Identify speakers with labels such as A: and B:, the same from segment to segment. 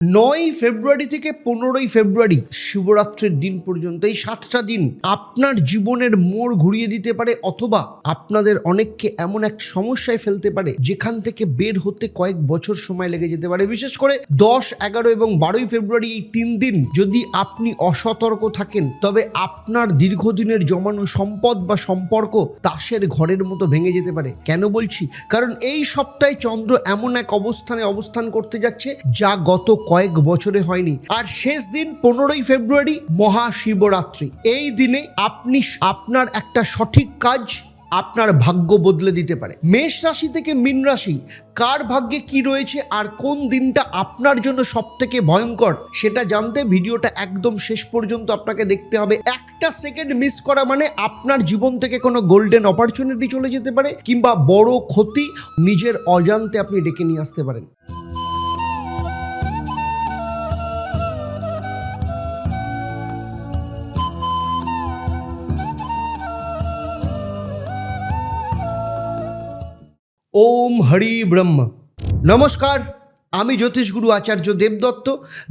A: 9 ফেব্রুয়ারি থেকে 15 ফেব্রুয়ারি শিবরাত্রির দিন পর্যন্ত এই 7টা দিন আপনার জীবনের মোড় ঘুরিয়ে দিতে পারে, অথবা আপনাদের অনেককে এমন এক সমস্যায় ফেলতে পারে যেখান থেকে বের হতে কয়েক বছর সময় লেগে যেতে পারে। বিশেষ করে 10, 11 এবং 12 ফেব্রুয়ারি এই 3 দিন যদি আপনি অসতর্ক থাকেন, তবে আপনার দীর্ঘদিনের জমানো সম্পদ বা সম্পর্ক তাসের ঘরের মতো ভেঙে যেতে পারে। কেন বলছি? কারণ এই সপ্তাহে চন্দ্র এমন এক অবস্থানে অবস্থান করতে যাচ্ছে যা গত কয়েক বছরে হয়নি। আর শেষ দিন 15 ফেব্রুয়ারি মহাশিবরাত্রি। এই দিনে আপনি আপনার একটা সঠিক কাজ আপনার ভাগ্য বদলে দিতে পারে। মেষ রাশি থেকে মীন রাশি, কার ভাগ্যে কি রয়েছে আর কোন দিনটা আপনার জন্য সব থেকে ভয়ঙ্কর সেটা জানতে ভিডিওটা একদম শেষ পর্যন্ত আপনাকে দেখতে হবে। একটা সেকেন্ড মিস করা মানে আপনার জীবন থেকে কোনো গোল্ডেন অপরচুনিটি চলে যেতে পারে, কিংবা বড় ক্ষতি নিজের অজান্তে আপনি ডেকে নিয়ে আসতে পারেন। ওম হরি ব্রহ্ম। নমস্কার, আমি জ্যোতিষগুরু আচার্য দেবদত্ত।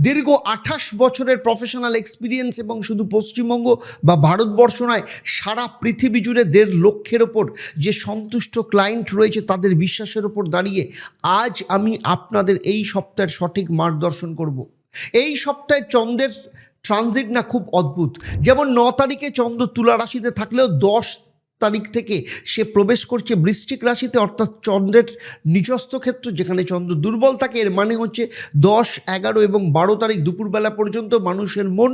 A: দীর্ঘ 28 বছরের প্রফেশনাল এক্সপিরিয়েন্স এবং শুধু পশ্চিমবঙ্গ বা ভারতবর্ষ নয়, সারা পৃথিবী জুড়ে 1.5 লক্ষের ওপর যে সন্তুষ্ট ক্লায়েন্ট রয়েছে তাদের বিশ্বাসের ওপর দাঁড়িয়ে আজ আমি আপনাদের এই সপ্তাহের সঠিক মার্গদর্শন করব। এই সপ্তাহে চন্দ্রের ট্রানজিট না খুব অদ্ভুত। যেমন 9 তারিখে চন্দ্র তুলা রাশিতে থাকলেও 10 তারিখ থেকে সে প্রবেশ করছে বৃশ্চিক রাশিতে, অর্থাৎ চন্দ্রের নিচস্থ ক্ষেত্র যেখানে চন্দ্র দুর্বল থাকে। এর মানে হচ্ছে 10, 11 এবং 12 তারিখ দুপুরবেলা পর্যন্ত মানুষের মন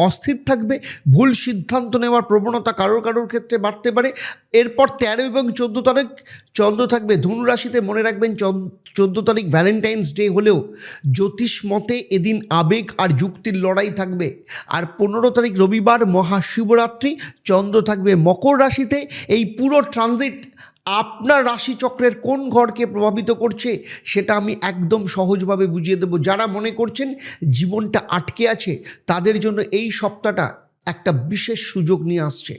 A: অস্থির থাকবে, ভুল সিদ্ধান্ত নেওয়ার প্রবণতা কারোর ক্ষেত্রে বাড়তে পারে। এরপর 13 এবং 14 তারিখ চন্দ্র থাকবে ধনু রাশিতে। মনে রাখবেন 14 তারিখ ভ্যালেন্টাইন্স ডে হলেও জ্যোতিষ মতে এদিন আবেগ আর যুক্তির লড়াই থাকবে। আর 15 তারিখ রবিবার মহাশিবরাত্রি, চন্দ্র থাকবে মকর রাশিতে। এই পুরো ট্রানজিট আপনার রাশিচক্রের কোন ঘরকে প্রভাবিত করছে সেটা আমি একদম সহজভাবে বুঝিয়ে দেব। যারা মনে করছেন জীবনটা আটকে আছে তাদের জন্য এই সপ্তাহটা একটা বিশেষ সুযোগ নিয়ে আসছে।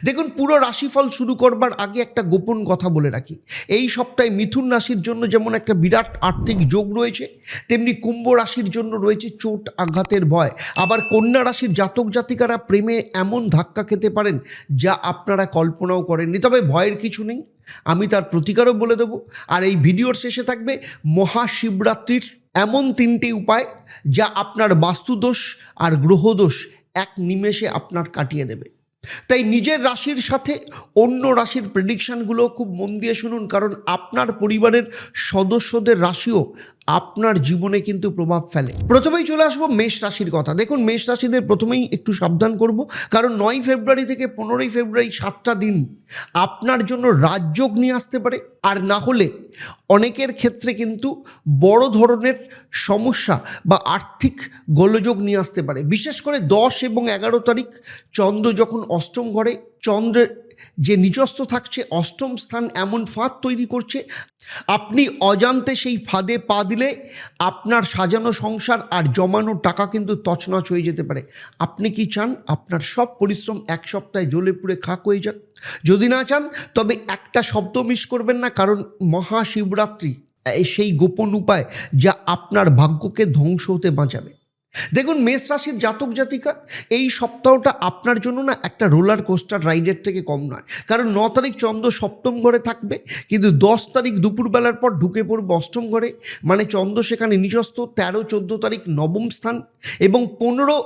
A: দেখুন, পুরো রাশিফল শুরু করবার আগে একটা গোপন কথা বলে রাখি। এই সপ্তাহে মিথুন রাশির জন্য যেমন একটা বিরাট আর্থিক যোগ রয়েছে, তেমনি কুম্ভ রাশির জন্য রয়েছে চোট আঘাতের ভয়। আবার কন্যা রাশির জাতক জাতিকারা প্রেমে এমন ধাক্কা খেতে পারেন যা আপনারা কল্পনাও করেননি। তবে ভয়ের কিছু নেই, আমি তার প্রতিকারও বলে দেবো। আর এই ভিডিওর শেষে থাকবে মহাশিবরাত্রির এমন 3টি উপায় যা আপনার বাস্তুদোষ আর গ্রহদোষ এক নিমেষে আপনার কাটিয়ে দেবে। তাই নিজের রাশির সাথে অন্য রাশির প্রেডিকশানগুলো খুব মন দিয়ে শুনুন, কারণ আপনার পরিবারের সদস্যদের রাশিও আপনার জীবনে কিন্তু প্রভাব ফেলে। প্রথমেই চলে আসবো মেষ রাশির কথা। দেখুন, মেষ রাশিদের প্রথমেই একটু সাবধান করব, কারণ 9 ফেব্রুয়ারি থেকে 15 ফেব্রুয়ারি 7টা দিন আপনার জন্য রাজযোগ নিয়ে আসতে পারে। আর না হলে অনেকের ক্ষেত্রে কিন্তু বড় ধরনের সমস্যা বা আর্থিক গোলযোগ নিয়ে আসতে পারে। বিশেষ করে 10 এবং 11 তারিখ চন্দ্র যখন অষ্টম ঘরে, চন্দ্রের যে নিচস্থ থাকছে অষ্টম স্থান এমন ফাঁদ তৈরি করছে, আপনি অজান্তে সেই ফাঁদে পা দিলে আপনার সাজানো সংসার আর জমানো টাকা কিন্তু তছনছ হয়ে যেতে পারে। আপনি কি চান আপনার সব পরিশ্রম এক সপ্তাহে জ্বলে পুড়ে খাক হয়ে যাক? যদি না চান তবে একটা শব্দ মিস করবেন না, কারণ মহাশিবরাত্রি সেই গোপন উপায় যা আপনার ভাগ্যকে ধ্বংস হতে বাঁচাবে। দেখুন, মেষ রাশির জাতক জাতিকা, এই সপ্তাহটা আপনার জন্য না একটা রোলার কোস্টার রাইডের থেকে কম নয়। কারণ 9 তারিখ চন্দ্র সপ্তম ঘরে থাকবে, কিন্তু 10 তারিখ দুপুরবেলার পর ঢুকে পড়বে অষ্টম ঘরে, মানে চন্দ্র সেখানে নিচস্থ। 13, 14 তারিখ নবম স্থান এবং 15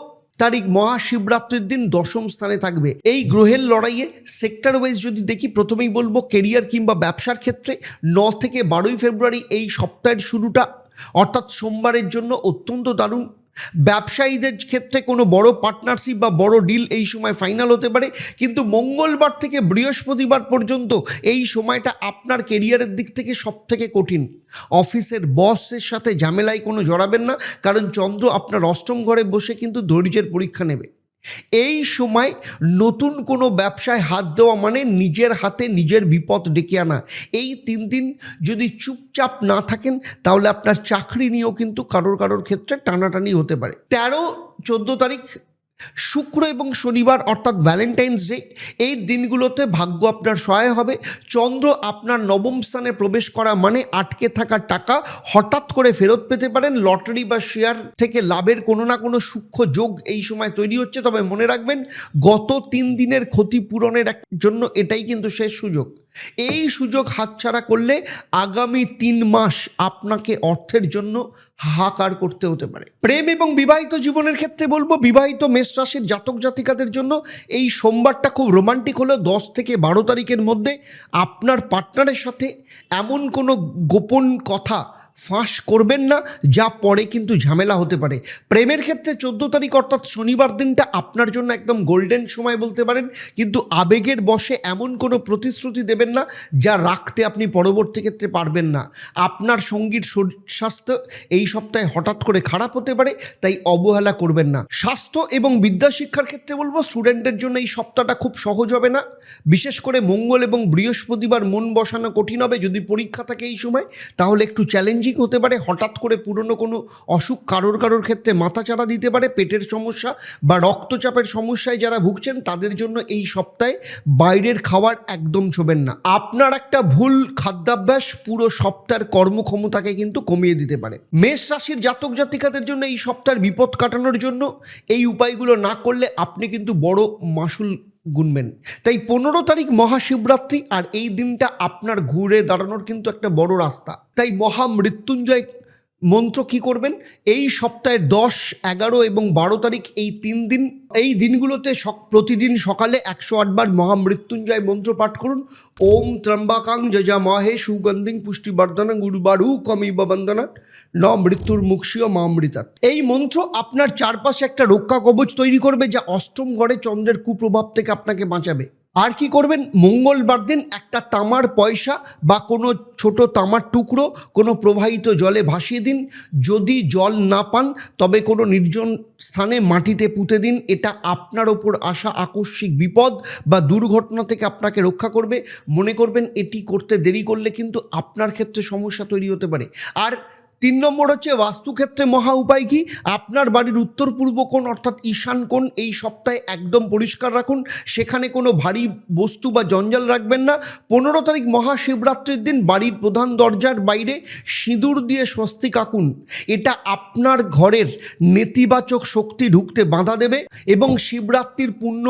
A: তারিখ মহাশিবরাত্রির দিন দশম স্থানে থাকবে। এই গ্রহের লড়াইয়ে সেক্টর ওয়াইজ যদি দেখি, প্রথমেই বলবো কেরিয়ার কিংবা ব্যবসার ক্ষেত্রে 9 থেকে 12 ফেব্রুয়ারি এই সপ্তাহের শুরুটা অর্থাৎ সোমবারের জন্য অত্যন্ত দারুণ। ব্যবসায়ীদের ক্ষেত্রে কোনো বড় পার্টনারশিপ বা বড় ডিল এই সময় ফাইনাল হতে পারে, কিন্তু মঙ্গলবার থেকে বৃহস্পতিবার পর্যন্ত এই সময়টা আপনার কেরিয়ারের দিক থেকে সব থেকে কঠিন। অফিসের বসের সাথে ঝামেলায় কোনো জড়াবেন না, কারণ চন্দ্র আপনার অষ্টম ঘরে বসে কিন্তু ধৈর্যের পরীক্ষা নেবে। এই সময় নতুন কোনো ব্যবসায় হাত দেওয়া মানে নিজের হাতে নিজের বিপদ ডেকে আনা। এই 3 দিন যদি চুপচাপ না থাকেন তাহলে আপনার চাকরি নিয়েও কিন্তু কারোর ক্ষেত্রে টানাটানি হতে পারে। 13, 14 তারিখ শুক্র এবং শনিবার অর্থাৎ ভ্যালেন্টাইন্স ডে এই দিনগুলোতে ভাগ্য আপনার সহায় হবে। চন্দ্র আপনার নবম স্থানে প্রবেশ করা মানে আটকে থাকা টাকা হঠাৎ করে ফেরত পেতে পারেন। লটারি বা শেয়ার থেকে লাভের কোনো না কোনো সূক্ষ্ম যোগ এই সময় তৈরি হচ্ছে। তবে মনে রাখবেন, গত 3 দিনের ক্ষতিপূরণের জন্য এটাই কিন্তু শেষ সুযোগ। এই সুযোগ হাতছাড়া করলে আগামী 3 মাস আপনাকে অর্থের জন্য হাহাকার করতে হতে পারে। প্রেম এবং বিবাহিত জীবনের ক্ষেত্রে বলবো, বিবাহিত মেষ রাশির জাতক জাতিকাদের জন্য এই সোমবারটা খুব রোমান্টিক হলো। 10 থেকে 12 তারিখের মধ্যে আপনার পার্টনারের সাথে এমন কোনো গোপন কথা ফাঁস করবেন না যা পরে কিন্তু ঝামেলা হতে পারে। প্রেমের ক্ষেত্রে 14 তারিখ অর্থাৎ শনিবার দিনটা আপনার জন্য একদম গোল্ডেন সময় বলতে পারেন, কিন্তু আবেগের বশে এমন কোনো প্রতিশ্রুতি দেবেন না যা রাখতে আপনি পরবর্তী ক্ষেত্রে পারবেন না। আপনার সঙ্গীর স্বাস্থ্য এই সপ্তাহে হঠাৎ করে খারাপ হতে পারে, তাই অবহেলা করবেন না। স্বাস্থ্য এবং বিদ্যা শিক্ষার ক্ষেত্রে বলবো, স্টুডেন্টদের জন্য এই সপ্তাহটা খুব সহজ হবে না। বিশেষ করে মঙ্গল এবং বৃহস্পতিবার মন বসানো কঠিন হবে। যদি পরীক্ষা থাকে এই সময় তাহলে একটু চ্যালেঞ্জিং হতে পারে। হঠাৎ করে পুরনো কোনো অসুখ কারোর ক্ষেত্রে মাথাচাড়া দিতে পারে। পেটের সমস্যা বা রক্তচাপের সমস্যায় যারা ভুগছেন তাদের জন্য এই সপ্তাহে বাইরের খাবার একদম ছোবেন না। আপনার একটা ভুল খাদ্যাভ্যাস পুরো সপ্তাহের কর্মক্ষমতাকে কিন্তু কমিয়ে দিতে পারে। মেষ রাশির জাতক জাতিকাদের জন্য এই সপ্তাহের বিপদ কাটানোর জন্য এই উপায়গুলো না করলে আপনি কিন্তু বড় মাসুল গুনবেন। তাই 15 তারিখ মহাশিবরাত্রি, আর এই দিনটা আপনার ঘুরে দাঁড়ানোর কিন্তু একটা বড় রাস্তা। তাই মহামৃত্যুঞ্জয় মন্ত্র কি করবেন, এই সপ্তাহের 10, 11 এবং 12 তারিখ এই 3 দিন, এই দিনগুলোতে প্রতিদিন সকালে 108 বার মহামৃত্যুঞ্জয় মন্ত্র পাঠ করুন। ওম ত্রম্বাকাং যজামহে সুগন্ধিং পুষ্টিবর্ধনং উর্বারুকমিব বন্দনা ন মৃত্যুর মুক্ষীয় মামৃতাৎ। এই মন্ত্র আপনার চারপাশে একটা রক্ষা কবচ তৈরি করবে যা অষ্টম ঘরে চন্দ্রের কুপ্রভাব থেকে আপনাকে বাঁচাবে। আর কি করবেন, মঙ্গলবার দিন একটা তামার পয়সা বা কোনো ছোট তামার টুকরো কোনো প্রবাহিত জলে ভাসিয়ে দিন। যদি জল না পান তবে কোনো নির্জন স্থানে মাটিতে পুঁতে দিন। এটা আপনার ওপর আসা আকস্মিক বিপদ বা দুর্ঘটনা থেকে আপনাকে রক্ষা করবে। মনে করবেন এটি করতে দেরি করলে কিন্তু আপনার ক্ষেত্রে সমস্যা তৈরি হতে পারে। আর 3 নম্বর হচ্ছে বাস্তুক্ষেত্রে মহা উপায় কি, আপনার বাড়ির উত্তর পূর্ব কোণ অর্থাৎ ঈশান কোণ এই সপ্তাহে একদম পরিষ্কার রাখুন। সেখানে কোনো ভারী বস্তু বা জঞ্জাল রাখবেন না। 15 তারিখ মহাশিবরাত্রির দিন বাড়ির প্রধান দরজার বাইরে সিঁদুর দিয়ে স্বস্তিক আঁকুন। এটা আপনার ঘরের নেতিবাচক শক্তি ঢুকতে বাধা দেবে এবং শিবরাত্রির পুণ্য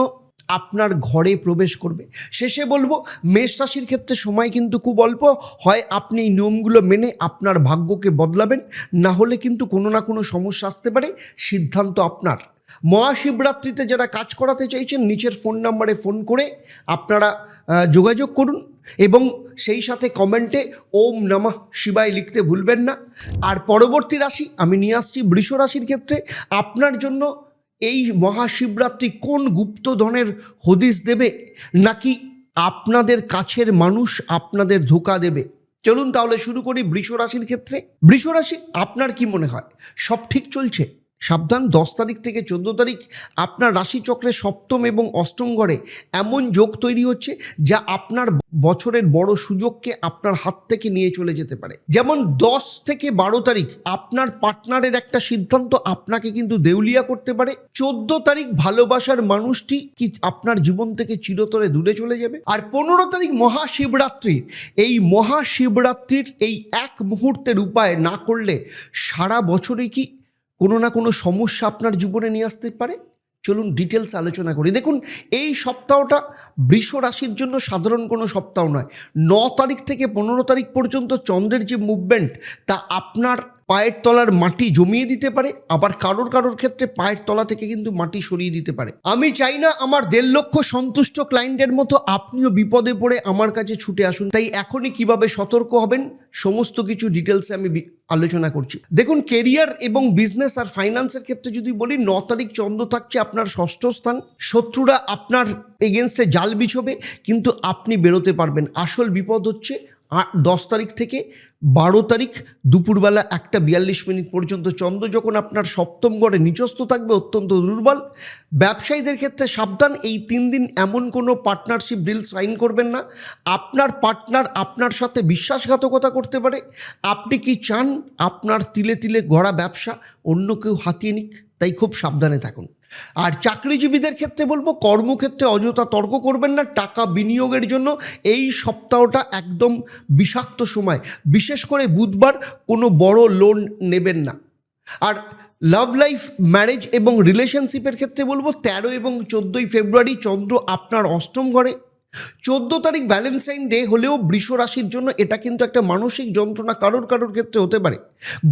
A: আপনার ঘরে প্রবেশ করবে। শেষে বলবো, মেষ রাশির ক্ষেত্রে সময় কিন্তু খুব অল্প। হয় আপনি এই নিয়মগুলো মেনে আপনার ভাগ্যকে বদলাবেন, না হলে কিন্তু কোনো না কোনো সমস্যা আসতে পারে। সিদ্ধান্ত আপনার। মহাশিবরাত্রিতে যারা কাজ করাতে চাইছেন নিচের ফোন নাম্বারে ফোন করে আপনারা যোগাযোগ করুন এবং সেই সাথে কমেন্টে ওম নমঃ শিবায় লিখতে ভুলবেন না। আর পরবর্তী রাশি আমি নিয়ে আসছি বৃষ রাশির ক্ষেত্রে। আপনার জন্য এই মহাশিবরাত্রি কোন গুপ্তধনের হদিশ দেবে, নাকি আপনাদের কাছের মানুষ আপনাদের ধোঁকা দেবে? চলুন তাহলে শুরু করি বৃষ রাশির ক্ষেত্রে। বৃষ রাশি, আপনার কি মনে হয় সব ঠিক চলছে? সাবধান, 10 তারিখ থেকে 14 তারিখ আপনার রাশিচক্রে সপ্তম এবং অষ্টম ঘরে এমন যোগ তৈরি হচ্ছে যা আপনার বছরের বড় সুযোগকে আপনার হাত থেকে নিয়ে চলে যেতে পারে। যেমন 10 থেকে 12 তারিখ আপনার পার্টনারের একটা সিদ্ধান্ত আপনাকে কিন্তু দেউলিয়া করতে পারে। 14 তারিখ ভালোবাসার মানুষটি কি আপনার জীবন থেকে চিরতরে দূরে চলে যাবে। আর 15 তারিখ মহাশিবরাত্রির এই এক মুহূর্তের উপায় না করলে সারা বছরে কি কোনো না কোনো সমস্যা আপনার জীবনে নিয়ে আসতে পারে। চলুন ডিটেলস আলোচনা করি। দেখুন, এই সপ্তাহটা বৃষ রাশির জন্য সাধারণ কোনো সপ্তাহ নয়। 9 তারিখ থেকে 15 তারিখ পর্যন্ত চন্দ্রের যে মুভমেন্ট তা আপনার পায়ের তলার মাটি জমিয়ে দিতে পারে, আবার কারোর ক্ষেত্রে পায়ের তলা থেকে কিন্তু মাটি সরিয়ে দিতে পারে। আমি চাই না আমার 1.5 লক্ষ সন্তুষ্ট ক্লায়েন্টের মতো আপনিও বিপদে পড়ে আমার কাছে ছুটে আসুন। তাই এখনই কিভাবে সতর্ক হবেন সমস্ত কিছু ডিটেলসে আমি আলোচনা করছি। দেখুন, কেরিয়ার এবং বিজনেস আর ফাইন্যান্সের ক্ষেত্রে যদি বলি, 9 তারিখ চন্দ্র থাকছে আপনার 6ষ্ঠ স্থান। শত্রুরা আপনার এগেনস্টে জাল বিছবে, কিন্তু আপনি বেরোতে পারবেন। আসল বিপদ হচ্ছে 10 তারিখ থেকে 12 তারিখ দুপুরবেলা 1:42 পর্যন্ত চন্দ্র যখন আপনার সপ্তম ঘরে নিচস্থ থাকবে, অত্যন্ত দুর্বল। ব্যবসায়ীদের ক্ষেত্রে সাবধান, এই 3 দিন এমন কোনো পার্টনারশিপ ডিল সাইন করবেন না। আপনার পার্টনার আপনার সাথে বিশ্বাসঘাতকতা করতে পারে। আপনি কি চান আপনার তিলে তিলে গড়া ব্যবসা অন্য কেউ হাতিয়ে নিক? তাই খুব সাবধানে থাকুন। আর চাকরিজীবীদের ক্ষেত্রে বলবো কর্মক্ষেত্রে অযথা তর্ক করবেন না, টাকা বিনিয়োগের জন্য এই সপ্তাহটা একদম বিষাক্ত সময়, বিশেষ করে বুধবার কোনো বড় লোন নেবেন না। আর লাভ লাইফ, ম্যারেজ এবং রিলেশনশিপের ক্ষেত্রে বলবো 13 এবং 14 ফেব্রুয়ারি চন্দ্র আপনার অষ্টম ঘরে। 14 তারিখ ভ্যালেন্টাইন ডে হলেও বৃষ রাশির জন্য এটা কিন্তু একটা মানসিক যন্ত্রণা কারোর ক্ষেত্রে হতে পারে।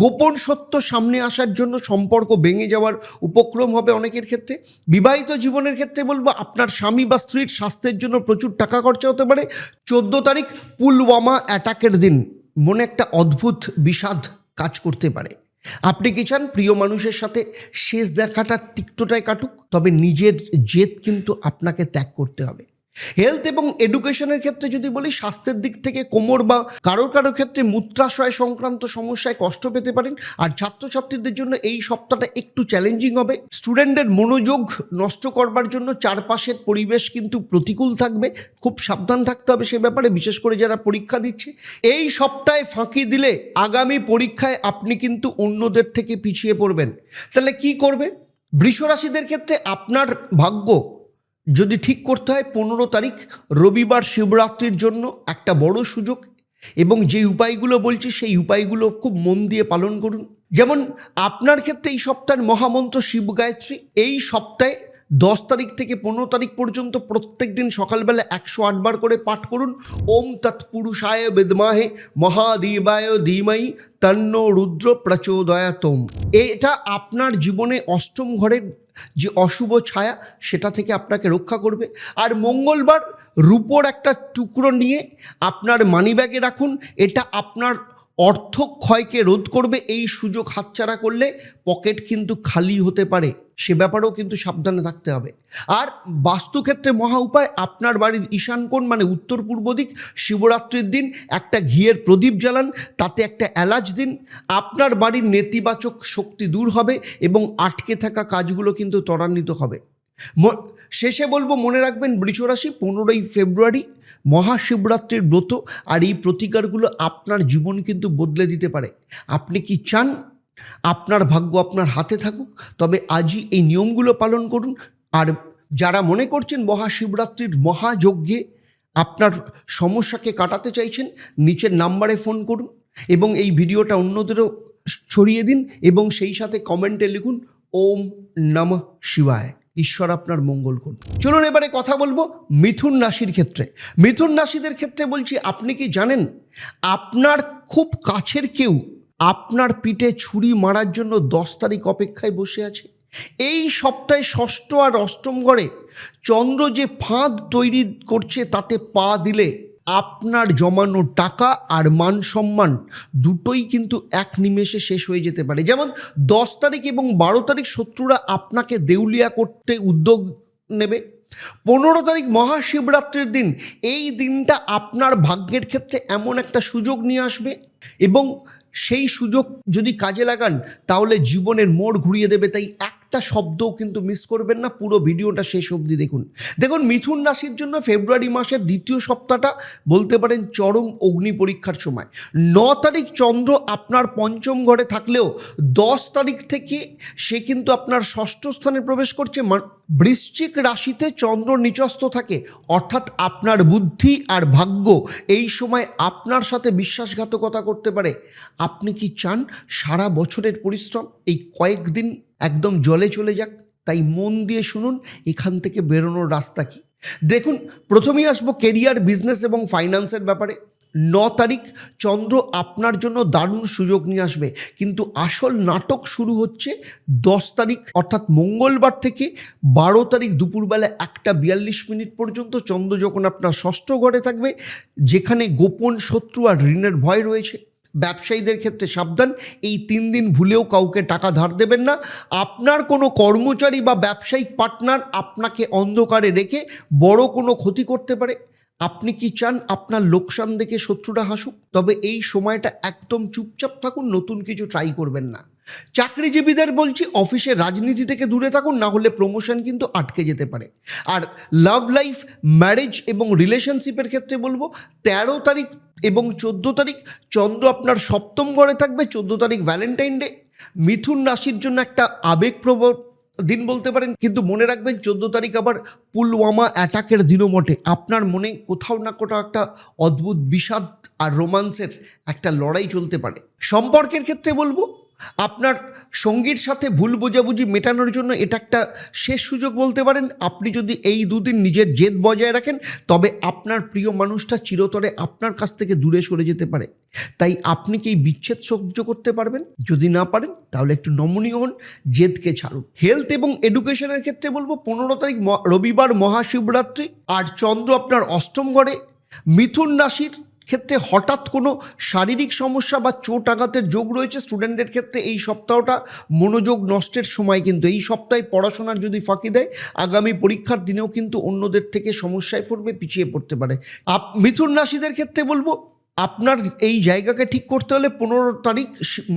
A: গোপন সত্য সামনে আসার জন্য সম্পর্ক ভেঙে যাওয়ার উপক্রম হবে অনেকের ক্ষেত্রে। বিবাহিত জীবনের ক্ষেত্রে বলবো আপনার স্বামী বা স্ত্রীর স্বাস্থ্যের জন্য প্রচুর টাকা খরচা হতে পারে। 14 তারিখ পুলওয়ামা অ্যাটাকের দিন, মনে একটা অদ্ভুত বিষাদ কাজ করতে পারে। আপনি কি চান প্রিয় মানুষের সাথে শেষ দেখাটা তিক্তটায় কাটুক? তবে নিজের জেদ কিন্তু আপনাকে ত্যাগ করতে হবে। হেলথ এবং এডুকেশনের ক্ষেত্রে যদি বলি, স্বাস্থ্যের দিক থেকে কোমর বা কারোর ক্ষেত্রে মূত্রাশয় সংক্রান্ত সমস্যায় কষ্ট পেতে পারেন। আর ছাত্রছাত্রীদের জন্য এই সপ্তাহটা একটু চ্যালেঞ্জিং হবে। স্টুডেন্টদের মনোযোগ নষ্ট করবার জন্য চারপাশের পরিবেশ কিন্তু প্রতিকূল থাকবে, খুব সাবধান থাকতে হবে সে ব্যাপারে, বিশেষ করে যারা পরীক্ষা দিচ্ছে। এই সপ্তাহে ফাঁকি দিলে আগামী পরীক্ষায় আপনি কিন্তু অন্যদের থেকে পিছিয়ে পড়বেন। তাহলে কি করবে? বৃষ রাশিদের ক্ষেত্রে আপনার ভাগ্য যদি ঠিক করতে হয়, 15 তারিখ রবিবার শিবরাত্রির জন্য একটা বড় সুযোগ, এবং যে উপায়গুলো বলছি সেই উপায়গুলো খুব মন দিয়ে পালন করুন। যেমন আপনার ক্ষেত্রে এই সপ্তাহের মহামন্ত্র শিব গায়ত্রী। এই সপ্তাহে 10 তারিখ থেকে 15 তারিখ পর্যন্ত প্রত্যেক দিন সকালবেলা 108 বার করে পাঠ করুন। ওম তৎপুরুষায় বিদ্মহে মহাদেবায় ধীমহি তন্নো রুদ্র প্রচোদয়াতম। এটা আপনার জীবনে অষ্টম ঘরের যে অশুভ ছায়া সেটা থেকে আপনাকে রক্ষা করবে। আর মঙ্গলবার রূপোর একটা টুকরো নিয়ে আপনার মানিব্যাগে রাখুন, এটা আপনার অর্থ ক্ষয়কে রোধ করবে। এই সুযোগ হাতছাড়া করলে পকেট কিন্তু খালি হতে পারে, সে ব্যাপারেও কিন্তু সাবধানে থাকতে হবে। আর বাস্তুক্ষেত্রে মহা উপায়, আপনার বাড়ির ঈশান কোণ মানে উত্তর পূর্ব দিক, শিবরাত্রির দিন একটা ঘিয়ের প্রদীপ জ্বালান, তাতে একটা এলাচ দিন। আপনার বাড়ির নেতিবাচক শক্তি দূর হবে এবং আটকে থাকা কাজগুলো কিন্তু ত্বরান্বিত হবে। শেষে বলবো, মনে রাখবেন বৃষরাশি 15 ফেব্রুয়ারি মহাশিবরাত্রির ব্রত, আর এই প্রতিকারগুলো আপনার জীবন কিন্তু বদলে দিতে পারে। আপনি কি চান আপনার ভাগ্য আপনার হাতে থাকুক? তবে আজই এই নিয়মগুলো পালন করুন। আর যারা মনে করছেন মহাশিবরাত্রির মহাযজ্ঞে আপনার সমস্যাকে কাটাতে চাইছেন, নিচের নাম্বারে ফোন করুন এবং এই ভিডিওটা অন্যদেরও ছড়িয়ে দিন, এবং সেই সাথে কমেন্টে লিখুন ওম নমঃ শিবায়। ঈশ্বর আপনার মঙ্গল করুন। চলুন এবারে কথা বলবো মিথুন রাশির ক্ষেত্রে। মিথুন রাশিদের ক্ষেত্রে বলছি, আপনি কি জানেন আপনার খুব কাছের কেউ আপনার পিঠে ছুরি মারার জন্য 10 তারিখ অপেক্ষায় বসে আছে? এই সপ্তাহে ষষ্ঠ আর অষ্টম ঘরে চন্দ্র যে ফাঁদ তৈরি করছে, তাতে পা দিলে আপনার জমানো টাকা আর মান সম্মান দুটোই কিন্তু এক নিমেষে শেষ হয়ে যেতে পারে। যেমন 10 তারিখ এবং 12 তারিখ শত্রুরা আপনাকে দেউলিয়া করতে উদ্যোগ নেবে। 15 তারিখ মহাশিবরাত্রির দিন, এই দিনটা আপনার ভাগ্যের ক্ষেত্রে এমন একটা সুযোগ নিয়ে আসবে, এবং সেই সুযোগ যদি কাজে লাগান তাহলে জীবনের মোড় ঘুরিয়ে দেবে। তাই একটা শব্দও কিন্তু মিস করবেন না, পুরো ভিডিওটা শেষ অবধি দেখুন। মিথুন রাশির জন্য ফেব্রুয়ারি মাসের দ্বিতীয় সপ্তাহটা বলতে পারেন চরম অগ্নি পরীক্ষার সময়। 9 তারিখ চন্দ্র আপনার পঞ্চম ঘরে থাকলেও 10 তারিখ থেকে সে কিন্তু আপনার ষষ্ঠ স্থানে প্রবেশ করছে। বৃশ্চিক রাশিতে চন্দ্র নিচস্থ থাকে, অর্থাৎ আপনার বুদ্ধি আর ভাগ্য এই সময় আপনার সাথে বিশ্বাসঘাতকতা করতে পারে। আপনি কি চান সারা বছরের পরিশ্রম এই কয়েকদিন একদম জলে চলে যাক? তাই মন দিয়ে শুনুন এখান থেকে বেরোনোর রাস্তা কি। দেখুন, প্রথমেই আসবো কেরিয়ার, বিজনেস এবং ফাইন্যান্সের ব্যাপারে। 9 তারিখ চন্দ্র আপনার জন্য দারুণ সুযোগ নিয়ে আসবে, কিন্তু আসল নাটক শুরু হচ্ছে 10 তারিখ অর্থাৎ মঙ্গলবার থেকে 12 তারিখ দুপুরবেলা 1:42 পর্যন্ত। চন্দ্র যখন আপনার ষষ্ঠ ঘরে থাকবে, যেখানে গোপন শত্রু আর ঋণের ভয় রয়েছে। ব্যবসায়ীদের ক্ষেত্রে সাবধান, এই 3 দিন ভুলেও কাউকে টাকা ধার দেবেন না। আপনার কোনো কর্মচারী বা ব্যবসায়িক পার্টনার আপনাকে অন্ধকারে রেখে বড় কোনো ক্ষতি করতে পারে। আপনি কি চান আপনার লোকসান দেখে শত্রুরা হাসুক? তবে এই সময়টা একদম চুপচাপ থাকুন, নতুন কিছু ট্রাই করবেন না। চাকরিজীবীদের বলছি, অফিসের রাজনীতি থেকে দূরে থাকুন, না হলে প্রমোশন কিন্তু আটকে যেতে পারে। আর লাভ লাইফ, ম্যারেজ এবং রিলেশনশিপের ক্ষেত্রে বলবো 13 তারিখ এবং 14 তারিখ চন্দ্র আপনার সপ্তম ঘরে থাকবে। 14 তারিখ ভ্যালেন্টাইন ডে। মিথুন রাশির জন্য একটা আবেগপ্রবণ দিন বলতে পারেন, কিন্তু মনে রাখবেন 14 তারিখ আবার পুলওয়ামা অ্যাটাকের দিনও বটে। আপনার মনে কোথাও না কোথাও একটা অদ্ভুত বিষাদ আর রোমান্সের একটা লড়াই চলতে পারে। সম্পর্কের ক্ষেত্রে বলবো, আপনার সঙ্গীর সাথে ভুল বোঝাবুঝি মেটানোর জন্য এটা একটা শেষ সুযোগ বলতে পারেন। আপনি যদি এই দুদিন নিজের জেদ বজায় রাখেন, তবে আপনার প্রিয় মানুষটা চিরতরে আপনার কাছ থেকে দূরে সরে যেতে পারে। তাই আপনি কি এই বিচ্ছেদ সহ্য করতে পারবেন? যদি না পারেন তাহলে একটু নমনীয় হন, জেদকে ছাড়ুন। হেলথ এবং এডুকেশনের ক্ষেত্রে বলবো 15 তারিখ রবিবার মহাশিবরাত্রি, আর চন্দ্র আপনার অষ্টম ঘরে। মিথুন রাশির ক্ষেত্রে হঠাৎ কোনো শারীরিক সমস্যা বা চোট আঘাতের যোগ রয়েছে। স্টুডেন্টদের ক্ষেত্রে এই সপ্তাহটা মনোযোগ নষ্টের সময়, কিন্তু এই সপ্তাহে পড়াশোনার যদি ফাঁকি দেয়, আগামী পরীক্ষার দিনেও কিন্তু অন্যদের থেকে সমস্যায় পড়বে, পিছিয়ে পড়তে পারে। মিথুন রাশিদের ক্ষেত্রে বলবো, আপনার এই জায়গাকে ঠিক করতে হলে 15 তারিখ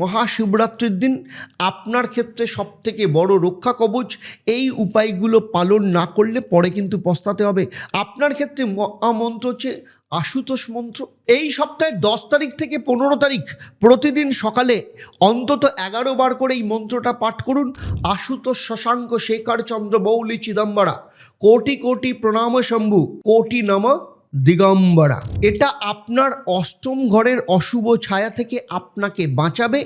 A: মহাশিবরাত্রির দিন আপনার ক্ষেত্রে সবথেকে বড় রক্ষা কবচ। এই উপায়গুলো পালন না করলে পরে কিন্তু পস্তাতে হবে। আপনার ক্ষেত্রে মন্ত্র হচ্ছে আশুতোষ মন্ত্র। এই সপ্তাহের 10 তারিখ থেকে 15 তারিখ প্রতিদিন সকালে অন্তত 11 বার করে এই মন্ত্রটা পাঠ করুন। আশুতোষ শশাঙ্ক শেখর চন্দ্র বৌলি চিদম্বরা, কোটি কোটি প্রণাম শম্ভু, কোটি নম দিগম্বরা। এটা আপনার অষ্টম ঘরের অশুভ ছায়া থেকে আপনাকে বাঁচাবে।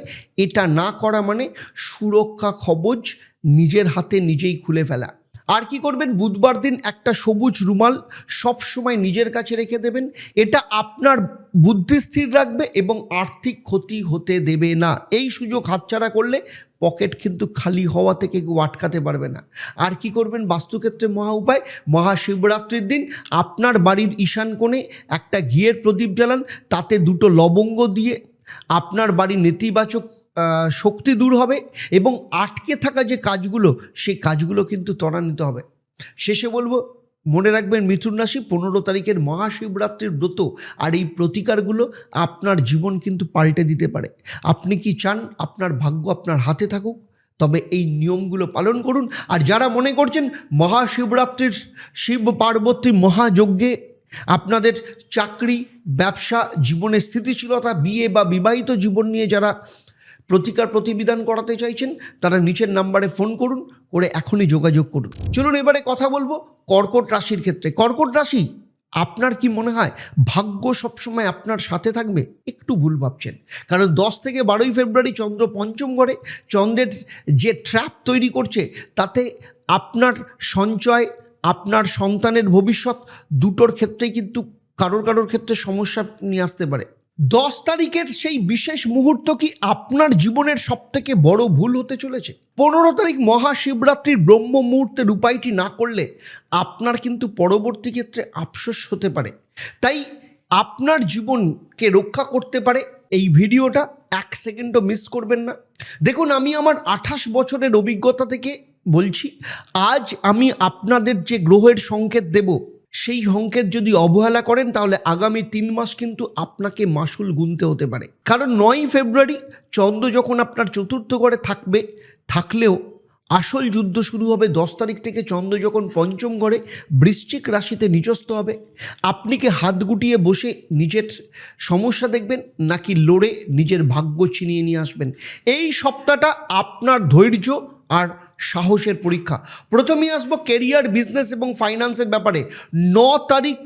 A: এটা না করা মানে সুরক্ষা কবচ নিজের হাতে নিজেই খুলে ফেলা। আর কি করবেন, বুধবার দিন একটা সবুজ রুমাল সবসময় নিজের কাছে রেখে দেবেন। এটা আপনার বুদ্ধি স্থির রাখবে এবং আর্থিক ক্ষতি হতে দেবে না। এই সুযোগ হাতছাড়া করলে পকেট কিন্তু খালি হওয়া থেকে কেউ আটকাতে পারবে না। আর কি করবেন, বাস্তুক্ষেত্রে মহা উপায়, মহাশিবরাত্রির দিন আপনার বাড়ির ঈশান কোণে একটা ঘিয়ের প্রদীপ জ্বালান, তাতে 2টো লবঙ্গ দিয়ে আপনার বাড়ির নেতিবাচক শক্তি দূর হবে এবং আটকে থাকা যে কাজগুলো, সেই কাজগুলো কিন্তু ত্বরান্বিত হবে। শেষে বলবো, মনে রাখবেন মিথুন রাশি 15 তারিখের মহাশিবরাত্রির ব্রত আর এই প্রতিকারগুলো আপনার জীবন কিন্তু পাল্টে দিতে পারে। আপনি কি চান আপনার ভাগ্য আপনার হাতে থাকুক? তবে এই নিয়মগুলো পালন করুন। আর যারা মনে করছেন মহাশিবরাত্রির শিব পার্বতী মহাযজ্ঞে আপনাদের চাকরি, ব্যবসা, জীবনের স্থিতিশীলতা, বিয়ে বা বিবাহিত জীবন নিয়ে যারা প্রতিকার প্রতিবিধান করাতে চাইছেন, তারা নিচের নাম্বারে ফোন করুন, করে এখনই যোগাযোগ করুন। চলুন এবারে কথা বলবো কর্কট রাশির ক্ষেত্রে। কর্কট রাশি, আপনার কি মনে হয় ভাগ্য সবসময় আপনার সাথে থাকবে? একটু ভুল ভাবছেন, কারণ 10 থেকে 12 ফেব্রুয়ারি চন্দ্র পঞ্চম ঘরে। চন্দ্রের যে ট্র্যাপ তৈরি করছে, তাতে আপনার সঞ্চয়, আপনার সন্তানের ভবিষ্যৎ, দুটোর ক্ষেত্রেই কিন্তু কারোর ক্ষেত্রে সমস্যা নিয়ে আসতে পারে। 10 তারিখের সেই বিশেষ মুহূর্ত কি আপনার জীবনের সবথেকে বড় ভুল হতে চলেছে? 15 তারিখ মহাশিবরাত্রির ব্রহ্ম মুহূর্তের উপায়টি না করলে আপনার কিন্তু পরবর্তী ক্ষেত্রে আফসোস হতে পারে। তাই আপনার জীবনকে রক্ষা করতে পারে এই ভিডিওটা, 1 সেকেন্ডও মিস করবেন না। দেখুন, আমি আমার 28 বছরের অভিজ্ঞতা থেকে বলছি, আজ আমি আপনাদের যে গ্রহের সংকেত দেব, সেই সংকেত যদি অবহেলা করেন তাহলে আগামী 3 মাস কিন্তু আপনাকে মাসুল গুনতে হতে পারে। কারণ 9 ফেব্রুয়ারি চন্দ্র যখন আপনার চতুর্থ ঘরে থাকলেও আসল যুদ্ধ শুরু হবে 10 তারিখ থেকে। চন্দ্র যখন পঞ্চম ঘরে বৃশ্চিক রাশিতে নিচস্থ হবে, আপনি কি হাত গুটিয়ে বসে নিজের সমস্যা দেখবেন, নাকি লড়ে নিজের ভাগ্য ছিনিয়ে নিয়ে আসবেন? এই সপ্তাহটা আপনার ধৈর্য আর সাহসের পরীক্ষা। প্রথমেই আসবো কেরিয়ার, বিজনেস এবং ফাইন্যান্সের ব্যাপারে। 9 তারিখ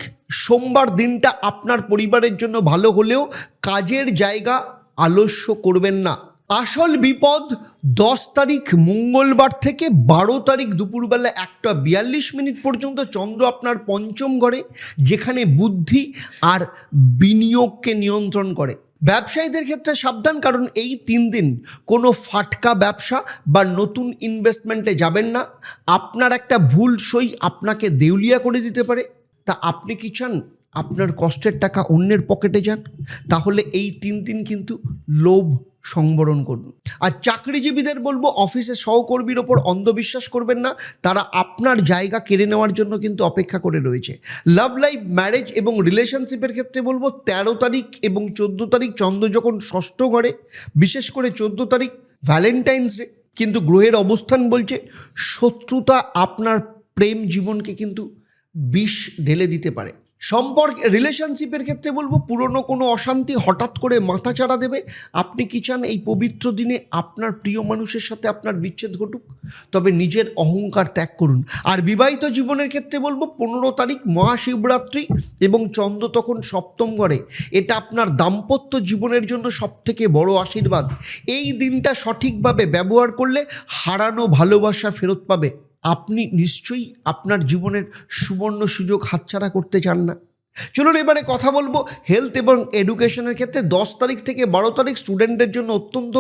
A: সোমবার দিনটা আপনার পরিবারের জন্য ভালো হলেও কাজের জায়গা আলস্য করবেন না। আসল বিপদ 10 তারিখ মঙ্গলবার থেকে 12 তারিখ দুপুরবেলা 1:42 পর্যন্ত চন্দ্র আপনার পঞ্চম ঘরে, যেখানে বুদ্ধি আর বিনিয়োগকে নিয়ন্ত্রণ করে। ব্যবসায়ীদের ক্ষেত্রে সাবধান, কারণ এই 3 দিন কোনো ফাটকা ব্যবসা বা নতুন ইনভেস্টমেন্টে যাবেন না। আপনার একটা ভুল সই আপনাকে দেউলিয়া করে দিতে পারে। তা আপনি কি চান আপনার কষ্টের টাকা অন্যের পকেটে যান? তাহলে এই 3 দিন কিন্তু লোভ সংবরণ করুন। আর চাকরিজীবীদের বলবো, অফিসের সহকর্মীর ওপর অন্ধবিশ্বাস করবেন না, তারা আপনার জায়গা কেড়ে নেওয়ার জন্য কিন্তু অপেক্ষা করে রয়েছে। লাভ লাইফ, ম্যারেজ এবং রিলেশনশিপের ক্ষেত্রে বলবো 13 তারিখ এবং 14 তারিখ চন্দ্র যখন ষষ্ঠ ঘরে, বিশেষ করে 14 তারিখ ভ্যালেন্টাইন্স ডে, কিন্তু গ্রহের অবস্থান বলছে শত্রুতা আপনার প্রেম জীবনকে কিন্তু বিষ ঢেলে দিতে পারে। সম্পর্ক রিলেশনশিপের ক্ষেত্রে বলবো পুরনো কোনো অশান্তি হঠাৎ করে মাথাচাড়া দেবে। আপনি কি চান এই পবিত্র দিনে আপনার প্রিয় মানুষের সাথে আপনার বিচ্ছেদ ঘটুক? তবে নিজের অহংকার ত্যাগ করুন। আর বিবাহিত জীবনের ক্ষেত্রে বলবো 15 তারিখ মহাশিবরাত্রি এবং চন্দ্র তখন সপ্তম ঘরে, এটা আপনার দাম্পত্য জীবনের জন্য সবথেকে বড় আশীর্বাদ। এই দিনটা সঠিকভাবে ব্যবহার করলে হারানো ভালোবাসা ফেরত পাবে। আপনি নিশ্চয়ই আপনার জীবনের সুবর্ণ সুযোগ হাতছাড়া করতে চান না। চলুন এবারে কথা বলবো হেলথ এবং এডুকেশনের ক্ষেত্রে। 10 তারিখ থেকে 12 তারিখ স্টুডেন্টদের জন্য অত্যন্ত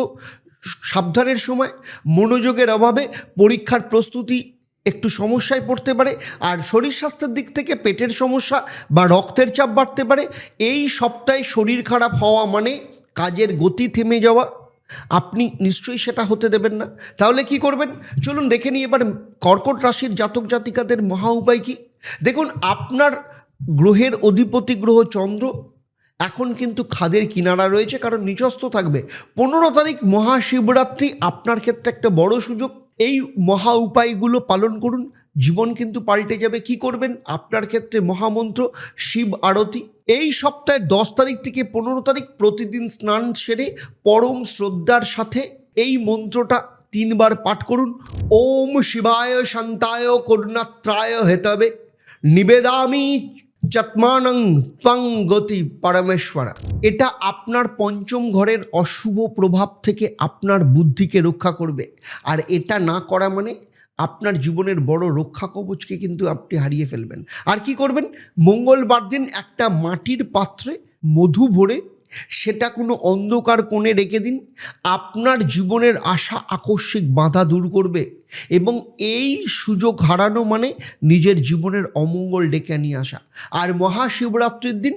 A: সাবধানের সময়। মনোযোগের অভাবে পরীক্ষার প্রস্তুতি একটু সমস্যায় পড়তে পারে। আর শরীর স্বাস্থ্যের দিক থেকে পেটের সমস্যা বা রক্তের চাপ বাড়তে পারে। এই সপ্তাহে শরীর খারাপ হওয়া মানে কাজের গতি থেমে যাওয়া। আপনি নিশ্চয়ই সেটা হতে দেবেন না। তাহলে কি করবেন চলুন দেখে নিই এবার কর্কট রাশির জাতক জাতিকাদের মহা উপায় কি। দেখুন, আপনার গ্রহের অধিপতি গ্রহ চন্দ্র এখন কিন্তু খাদের কিনারা রয়েছে, কারণ নিচস্থ থাকবে। 15 তারিখ মহাশিবরাত্রি আপনার ক্ষেত্রে একটা বড় সুযোগ। এই মহা উপায়গুলো পালন করুন, জীবন কিন্তু পাল্টে যাবে। কি করবেন? আপনার ক্ষেত্রে মহামন্ত্র শিব আরতি। এই সপ্তাহের 10 তারিখ থেকে 15 তারিখ প্রতিদিন স্নান সেরে পরম শ্রদ্ধার সাথে এই মন্ত্রটা 3 বার পাঠ করুন। ওম শিবায় শান্তায় করুণাত্রায় হেতবে নিবেদামি চত্মানং ত্বং গতি পরমেশ্বরা। এটা আপনার পঞ্চম ঘরের অশুভ প্রভাব থেকে আপনার বুদ্ধিকে রক্ষা করবে। আর এটা না করা মানে আপনার জীবনের বড় রক্ষা কবচকে কিন্তু আপনি হারিয়ে ফেলবেন। আর কি করবেন? মঙ্গলবার দিন একটা মাটির পাত্রে মধু ভরে সেটা কোনো অন্ধকার কোণে রেখে দিন। আপনার জীবনের আশা আকস্মিক বাধা দূর করবে এবং এই সুযোগ হারানো মানে নিজের জীবনের অমঙ্গল ডেকে নিয়ে আসা। আর মহাশিবরাত্রির দিন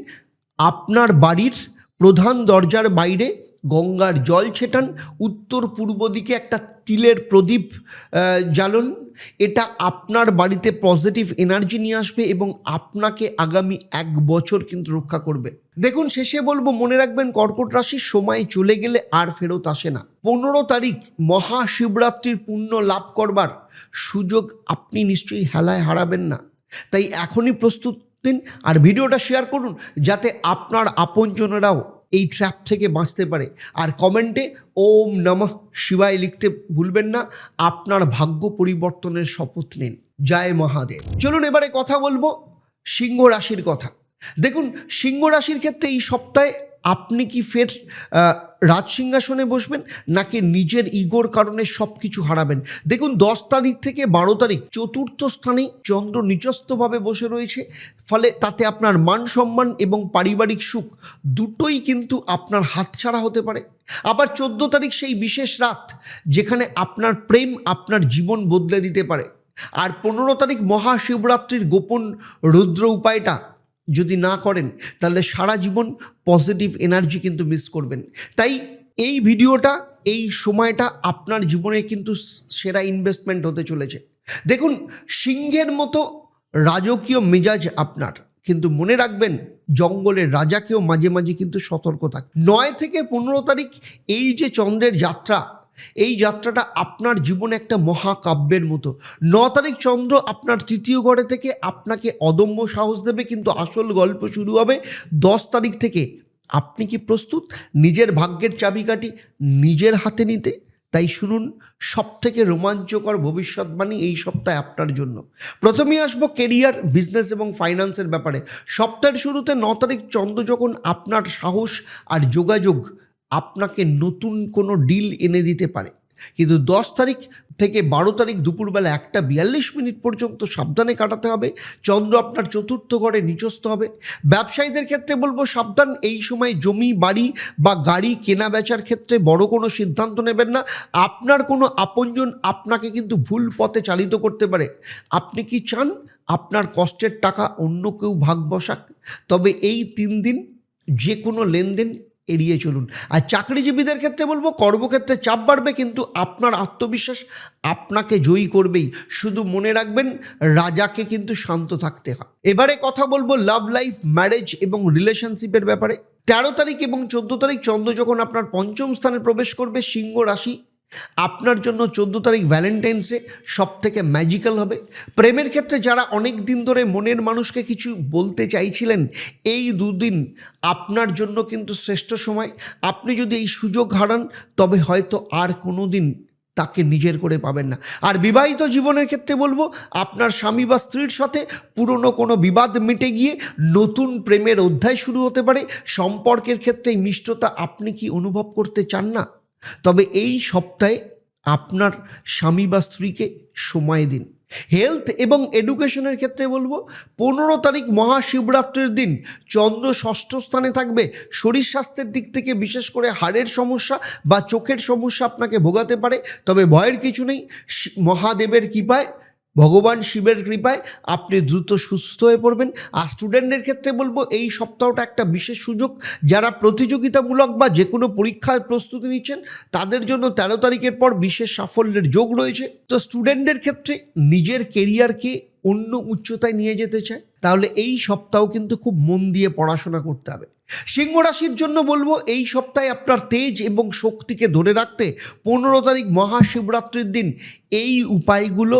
A: আপনার বাড়ির প্রধান দরজার বাইরে গঙ্গার জল ছেটান, উত্তর পূর্ব দিকে একটা তিলের প্রদীপ জ্বালন। এটা আপনার বাড়িতে পজিটিভ এনার্জি নিয়ে আসবে এবং আপনাকে আগামী 1 বছর কিন্তু রক্ষা করবে। দেখুন, শেষে বলবো মনে রাখবেন কর্কট রাশির সময় চলে গেলে আর ফেরত আসে না। 15 তারিখ মহাশিবরাত্রির পুণ্য লাভ করবার সুযোগ আপনি নিশ্চয়ই হেলায় হারাবেন না। তাই এখনই প্রস্তুত দিন আর ভিডিওটা শেয়ার করুন যাতে আপনার আপনজনেরাও এই ট্র্যাপ থেকে বাঁচতে পারে। আর কমেন্টে ওম নমঃ শিবায় লিখতে ভুলবেন না। আপনার ভাগ্য পরিবর্তনের শপথ নিন। জয় মহাদেব। চলুন এবারে কথা বলবো সিংহ রাশির কথা। দেখুন, সিংহ রাশির ক্ষেত্রে এই সপ্তাহে আপনি কি ফের রাজসিংহাসনে বসবেন নাকি নিজের ইগোর কারণে সব কিছু হারাবেন? দেখুন, 10 তারিখ থেকে 12 তারিখ চতুর্থ স্থানে চন্দ্র নিচস্থভাবে বসে রয়েছে। ফলে তাতে আপনার মান সম্মান এবং পারিবারিক সুখ দুটোই কিন্তু আপনার হাতছাড়া হতে পারে। আবার 14 তারিখ সেই বিশেষ রাত যেখানে আপনার প্রেম আপনার জীবন বদলে দিতে পারে। আর 15 তারিখ মহাশিবরাত্রির গোপন রুদ্র উপায়টা যদি না করেন তাহলে সারা জীবন পজিটিভ এনার্জি কিন্তু মিস করবেন। তাই এই ভিডিওটা, এই সময়টা আপনার জীবনে কিন্তু সেরা ইনভেস্টমেন্ট হতে চলেছে। দেখুন, সিংহের মতো রাজকীয় মেজাজ আপনার, কিন্তু মনে রাখবেন জঙ্গলের রাজাকেও মাঝে মাঝে কিন্তু সতর্ক থাকে। 9 থেকে 15 তারিখ এই যে চন্দ্রের যাত্রা, এই যাত্রাটা আপনার জীবনে একটা মহাকাব্যের মতো। 9 তারিখ চন্দ্র আপনার তৃতীয় ঘরে থেকে আপনাকে অদম্য সাহস দেবে, কিন্তু আসল গল্প শুরু হবে 10 তারিখ থেকে। আপনি কি প্রস্তুত নিজের ভাগ্যের চাবিকাঠি নিজের হাতে নিতে? তাই শুনুন সবথেকে রোমাঞ্চকর ভবিষ্যৎবাণী এই সপ্তাহে আপনার জন্য। প্রথমেই আসবো কেরিয়ার, বিজনেস এবং ফাইন্যান্সের ব্যাপারে। সপ্তাহের শুরুতে 9 তারিখ চন্দ্র যখন আপনার সাহস আর যোগাযোগ আপনাকে নতুন কোনো ডিল এনে দিতে পারে, কিন্তু 10 তারিখ থেকে 12 তারিখ দুপুরবেলা 1:42 পর্যন্ত সাবধানে কাটাতে হবে। চন্দ্র আপনার চতুর্থ ঘরে নিচস্থ হবে। ব্যবসায়ীদের ক্ষেত্রে বলবো সাবধান। এই সময় জমি, বাড়ি বা গাড়ি কেনা বেচার ক্ষেত্রে বড় কোনো সিদ্ধান্ত নেবেন না। আপনার কোনো আপনজন আপনাকে কিন্তু ভুল পথে চালিত করতে পারে। আপনি কি চান আপনার কষ্টের টাকা অন্য কেউ ভাগ বসাক? তবে এই 3 দিন যে কোনো লেনদেন এড়িয়ে চলুন। আর চাকরিজীবীদের ক্ষেত্রে বলবো কর্মক্ষেত্রে চাপ বাড়বে, কিন্তু আপনার আত্মবিশ্বাস আপনাকে জয়ী করবেই। শুধু মনে রাখবেন রাজাকে কিন্তু শান্ত থাকতে হয়। এবারে কথা বলবো লাভ লাইফ, ম্যারেজ এবং রিলেশনশিপের ব্যাপারে। 13 তারিখ এবং 14 তারিখ চন্দ্র যখন আপনার পঞ্চম স্থানে প্রবেশ করবে সিংহ রাশি আপনার জন্য 14 তারিখ ভ্যালেন্টাইন্স ডে সব থেকে ম্যাজিক্যাল হবে। প্রেমের ক্ষেত্রে যারা অনেক দিন ধরে মনের মানুষকে কিছু বলতে চাইছিলেন, এই দুদিন আপনার জন্য কিন্তু শ্রেষ্ঠ সময়। আপনি যদি এই সুযোগ হারান তবে হয়তো আর কোনো দিন তাকে নিজের করে পাবেন না। আর বিবাহিত জীবনের ক্ষেত্রে বলবো, আপনার স্বামী বা স্ত্রীর সাথে পুরনো কোনো বিবাদ মিটে গিয়ে নতুন প্রেমের অধ্যায় শুরু হতে পারে। সম্পর্কের ক্ষেত্রে এই মিষ্টতা আপনি কি অনুভব করতে চান না? তবে এই সপ্তাহে আপনার স্বামী বা স্ত্রীকে সময় দিন। হেলথ এবং এডুকেশনের ক্ষেত্রে বলবো, 15 তারিখ মহাশিবরাত্রির দিন চন্দ্র ষষ্ঠ স্থানে থাকবে। শরীর স্বাস্থ্যের দিক থেকে বিশেষ করে হাড়ের সমস্যা বা চোখের সমস্যা আপনাকে ভোগাতে পারে, তবে ভয়ের কিছু নেই। মহাদেবের কৃপায়, ভগবান শিবের কৃপায় আপনি দ্রুত সুস্থ হয়ে পড়বেন। আর স্টুডেন্টদের ক্ষেত্রে বলবো, এই সপ্তাহটা একটা বিশেষ সুযোগ। যারা প্রতিযোগিতামূলক বা যে কোনো পরীক্ষার প্রস্তুতি নিচ্ছেন তাদের জন্য 13 তারিখের পর বিশেষ সাফল্যের যোগ রয়েছে। তো স্টুডেন্টদের ক্ষেত্রে নিজের কেরিয়ারকে অন্য উচ্চতায় নিয়ে যেতে চায়, তাহলে এই সপ্তাহ কিন্তু খুব মন দিয়ে পড়াশোনা করতে হবে। সিংহ রাশির জন্য বলবো, এই সপ্তাহে আপনার তেজ এবং শক্তিকে ধরে রাখতে 15 তারিখ মহাশিবরাত্রির দিন এই উপায়গুলো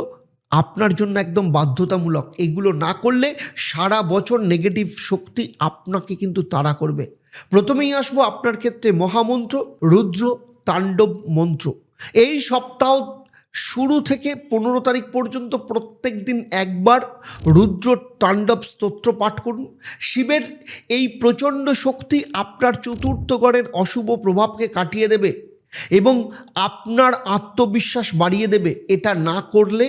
A: আপনার জন্য একদম বাধ্যতামূলক। এগুলো না করলে সারা বছর নেগেটিভ শক্তি আপনাকে কিন্তু তাড়া করবে। প্রথমেই আসবো আপনার ক্ষেত্রে মহামন্ত্র রুদ্র তাণ্ডব মন্ত্র। এই সপ্তাহ শুরু থেকে 15 তারিখ পর্যন্ত প্রত্যেক দিন একবার রুদ্র তাণ্ডব স্তোত্র পাঠ করুন। শিবের এই প্রচণ্ড শক্তি আপনার চতুর্থ ঘরের অশুভ প্রভাবকে কাটিয়ে দেবে এবং আপনার আত্মবিশ্বাস বাড়িয়ে দেবে। এটা না করলে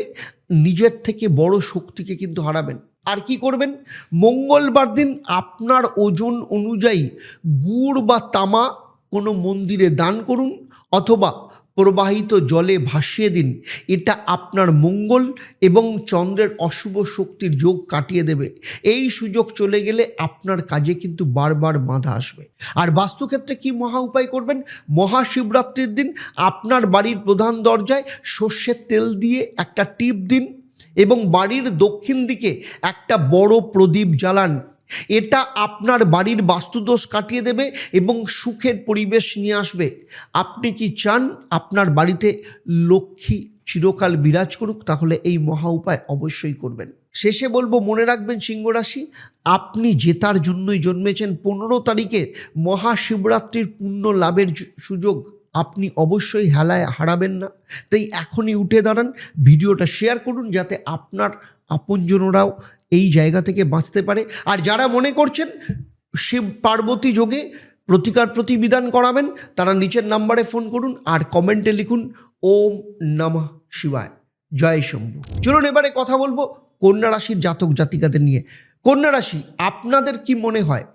A: নিজের থেকে বড় শক্তিকে কিন্তু হারাবেন। আর কি করবেন? মঙ্গলবার দিন আপনার ওজন অনুযায়ী গুড় বা তামা কোনো মন্দিরে দান করুন অথবা প্রবাহিত জলে ভাসিয়ে দিন। এটা আপনার মঙ্গল এবং চন্দ্রের অশুভ শক্তির যোগ কাটিয়ে দেবে। এই সুযোগ চলে গেলে আপনার কাজে কিন্তু বারবার বাধা আসবে। আর বাস্তুক্ষেত্রে কি মহা উপায় করবেন? মহাশিবরাত্রির দিন আপনার বাড়ির প্রধান দরজায় সর্ষের তেল দিয়ে একটা টিপ দিন এবং বাড়ির দক্ষিণ দিকে একটা বড় প্রদীপ জ্বালান। এটা আপনার বাড়ির বাস্তুদোষ কাটিয়ে দেবে এবং সুখের পরিবেশ নিয়ে আসবে। আপনি কি চান আপনার বাড়িতে লক্ষ্মী চিরকাল বিরাজ করুক? তাহলে এই মহা উপায় অবশ্যই করবেন। শেষে বলবো, মনে রাখবেন সিংহ রাশি, আপনি জেতার জন্যই জন্মেছেন। 15 তারিখে মহাশিবরাত্রির পুণ্য লাভের সুযোগ আপনি অবশ্যই হেলায় হারাবেন না। তাই এখনই উঠে দাঁড়ান, ভিডিওটা শেয়ার করুন যাতে আপনার আপনজনরাও এই জায়গা থেকে বাঁচতে পারে। আর যারা মনে করছেন শিব পার্বতী যোগে প্রতিকার প্রতিবিধান করাবেন, তারা নিচের নাম্বারে ফোন করুন আর কমেন্টে লিখুন ওম নমঃ শিবায়, জয় শম্ভু। চলুন এবারে কথা বলবো কন্যা রাশির জাতক জাতিকাদের নিয়ে। কন্যা রাশি, আপনাদের কি মনে হয়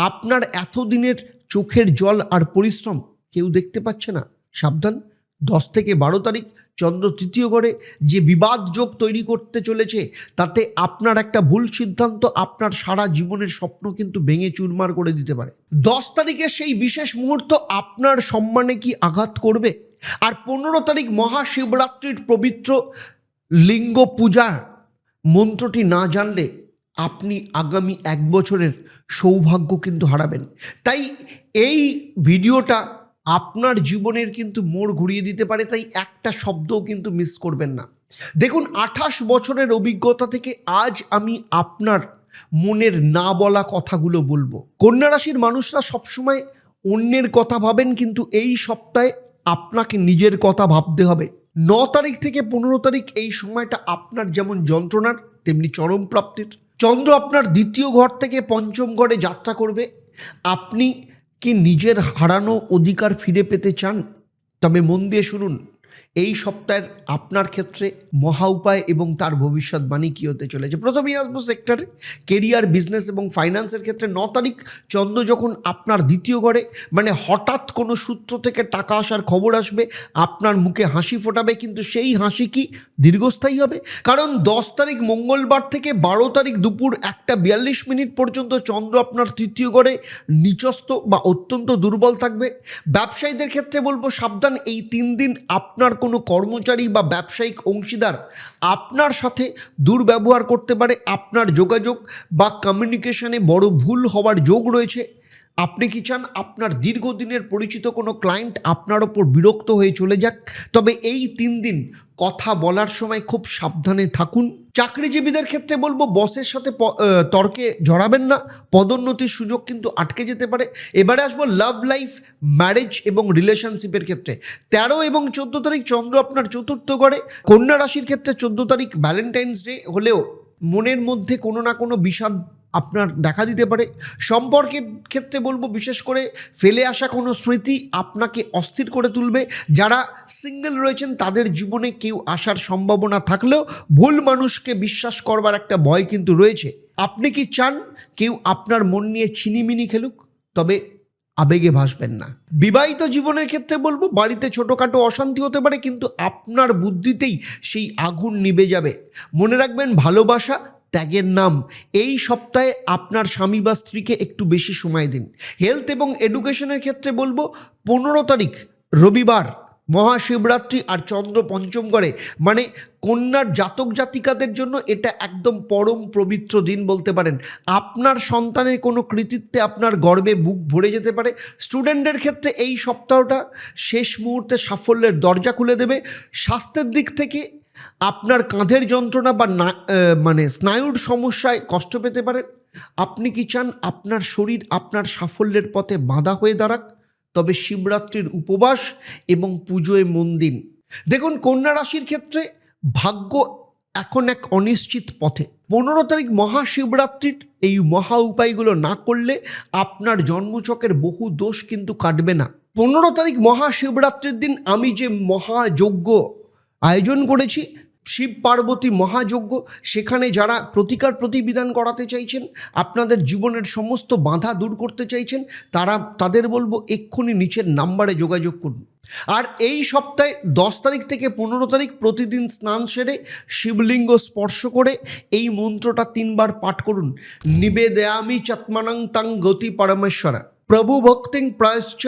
A: আপনার এতদিনের চোখের জল আর পরিশ্রম কেউ দেখতে পাচ্ছে না? সাবধান, 10 থেকে 12 তারিখ চন্দ্র তৃতীয় ঘরে যে বিবাদ যোগ তৈরি করতে চলেছে, তাতে আপনার একটা ভুল সিদ্ধান্ত আপনার সারা জীবনের স্বপ্ন কিন্তু ভেঙে চুরমার করে দিতে পারে। 10 তারিখে সেই বিশেষ মুহূর্ত আপনার সম্মানে কি আঘাত করবে? আর 15 তারিখ মহাশিবরাত্রির পবিত্র লিঙ্গ পূজা মন্ত্রটি না জানলে আপনি আগামী 1 বছরের সৌভাগ্য কিন্তু হারাবেন। তাই এই ভিডিওটা আপনার জীবনের কিন্তু মোড় ঘুরিয়ে দিতে পারে, তাই একটা শব্দও কিন্তু মিস করবেন না। দেখুন, 28 বছরের অভিজ্ঞতা থেকে আজ আমি আপনার মনের না বলা কথাগুলো বলবো। কন্যা রাশির মানুষরা সবসময় অন্যের কথা ভাবেন, কিন্তু এই সপ্তাহে আপনাকে নিজের কথা ভাবতে হবে। 9 তারিখ থেকে 15 তারিখ এই সময়টা আপনার যেমন যন্ত্রণার তেমনি চরম প্রাপ্তির। চন্দ্র আপনার দ্বিতীয় ঘর থেকে পঞ্চম ঘরে যাত্রা করবে। আপনি কি নিজের হারানো অধিকার ফিরে পেতে চান? তবে মন দিয়ে শুনুন, এই সপ্তাহের আপনার ক্ষেত্রে মহা উপায় এবং তার ভবিষ্যৎবাণী কী হতে চলেছে। প্রথমেই আসবো সেক্টরে কেরিয়ার, বিজনেস এবং ফাইন্যান্সের ক্ষেত্রে। 9 তারিখ চন্দ্র যখন আপনার দ্বিতীয় ঘরে, মানে হঠাৎ কোনো সূত্র থেকে টাকা আসার খবর আসবে, আপনার মুখে হাসি ফোটাবে, কিন্তু সেই হাসি কি দীর্ঘস্থায়ী হবে? কারণ 10 তারিখ মঙ্গলবার থেকে 12 তারিখ দুপুর 1:42 পর্যন্ত চন্দ্র আপনার তৃতীয় ঘরে নিচস্থ বা অত্যন্ত দুর্বল থাকবে। ব্যবসায়ীদের ক্ষেত্রে বলবো সাবধান, এই 3 দিন আপনার কোনো কর্মচারী বা ব্যবসায়িক অংশীদার আপনার সাথে দুর্ব্যবহার করতে পারে। আপনার যোগাযোগ বা কমিউনিকেশনে বড় ভুল হওয়ার যোগ রয়েছে। আপনি কি চান আপনার দীর্ঘদিনের পরিচিত কোনো ক্লায়েন্ট আপনার ওপর বিরক্ত হয়ে চলে যাক? তবে এই 3 দিন কথা বলার সময় খুব সাবধানে থাকুন। চাকরিজীবীদের ক্ষেত্রে বলবো বসের সাথে তর্কে জড়াবেন না, পদোন্নতির সুযোগ কিন্তু আটকে যেতে পারে। এবারে আসবো লাভ লাইফ, ম্যারেজ এবং রিলেশনশিপের ক্ষেত্রে। 13 এবং 14 তারিখ চন্দ্র আপনার চতুর্থ ঘরে। কন্যা রাশির ক্ষেত্রে 14 তারিখ ভ্যালেন্টাইন্স ডে হলেও মনের মধ্যে কোনো না কোনো বিষাদ আপনার দেখা দিতে পারে। সম্পর্কের ক্ষেত্রে বলবো বিশেষ করে ফেলে আসা কোনো স্মৃতি আপনাকে অস্থির করে তুলবে। যারা সিঙ্গেল রয়েছেন তাদের জীবনে কেউ আসার সম্ভাবনা থাকলেও ভুল মানুষকে বিশ্বাস করবার একটা ভয় কিন্তু রয়েছে। আপনি কি চান কেউ আপনার মন নিয়ে ছিনিমিনি খেলুক? তবে আবেগে ভাসবেন না। বিবাহিত জীবনের ক্ষেত্রে বলবো বাড়িতে ছোটোখাটো অশান্তি হতে পারে, কিন্তু আপনার বুদ্ধিতেই সেই আগুন নিভে যাবে। মনে রাখবেন ভালোবাসা ত্যাগের নাম। এই সপ্তাহে আপনার স্বামী বা স্ত্রীকে একটু বেশি সময় দিন। হেলথ এবং এডুকেশনের ক্ষেত্রে বলবো 15 তারিখ রবিবার, মহাশিবরাত্রি আর চন্দ্র পঞ্চম ঘরে, মানে কন্যার জাতক জাতিকাদের জন্য এটা একদম পরম পবিত্র দিন বলতে পারেন। আপনার সন্তানের কোনো কৃতিত্বে আপনার গর্বে বুক ভরে যেতে পারে। স্টুডেন্টদের ক্ষেত্রে এই সপ্তাহটা শেষ মুহূর্তে সাফল্যের দরজা খুলে দেবে। স্বাস্থ্যের দিক থেকে আপনার কাঁধের যন্ত্রণা বা স্নায়ুর সমস্যায় কষ্ট পেতে পারেন। আপনি কি চান আপনার শরীর আপনার সাফল্যের পথে বাধা হয়ে দাঁড়াক? তবে শিবরাত্রির উপবাস এবং পুজোয় মন দিন। দেখুন, কন্যা রাশির ক্ষেত্রে ভাগ্য এখন এক অনিশ্চিত পথে। 15 তারিখ মহাশিবরাত্রির এই মহা উপায়গুলো না করলে আপনার জন্মছকের বহু দোষ কিন্তু কাটবে না। 15 তারিখ মহাশিবরাত্রির দিন আমি যে মহাযজ্ঞ আয়োজন করেছি, শিব পার্বতী মহাযজ্ঞ, সেখানে যারা প্রতিকার প্রতিবিধান করাতে চাইছেন, আপনাদের জীবনের সমস্ত বাধা দূর করতে চাইছেন, তাদের বলবো এক্ষুনি নিচের নাম্বারে যোগাযোগ করুন। আর এই সপ্তাহে 10 তারিখ থেকে 15 তারিখ প্রতিদিন স্নান সেরে শিবলিঙ্গ স্পর্শ করে এই মন্ত্রটা 3 বার পাঠ করুন। নিবেদয়ামি চত্মানং তং গতি পরমেশ্বর প্রভু ভক্তিং প্রায়শ্চ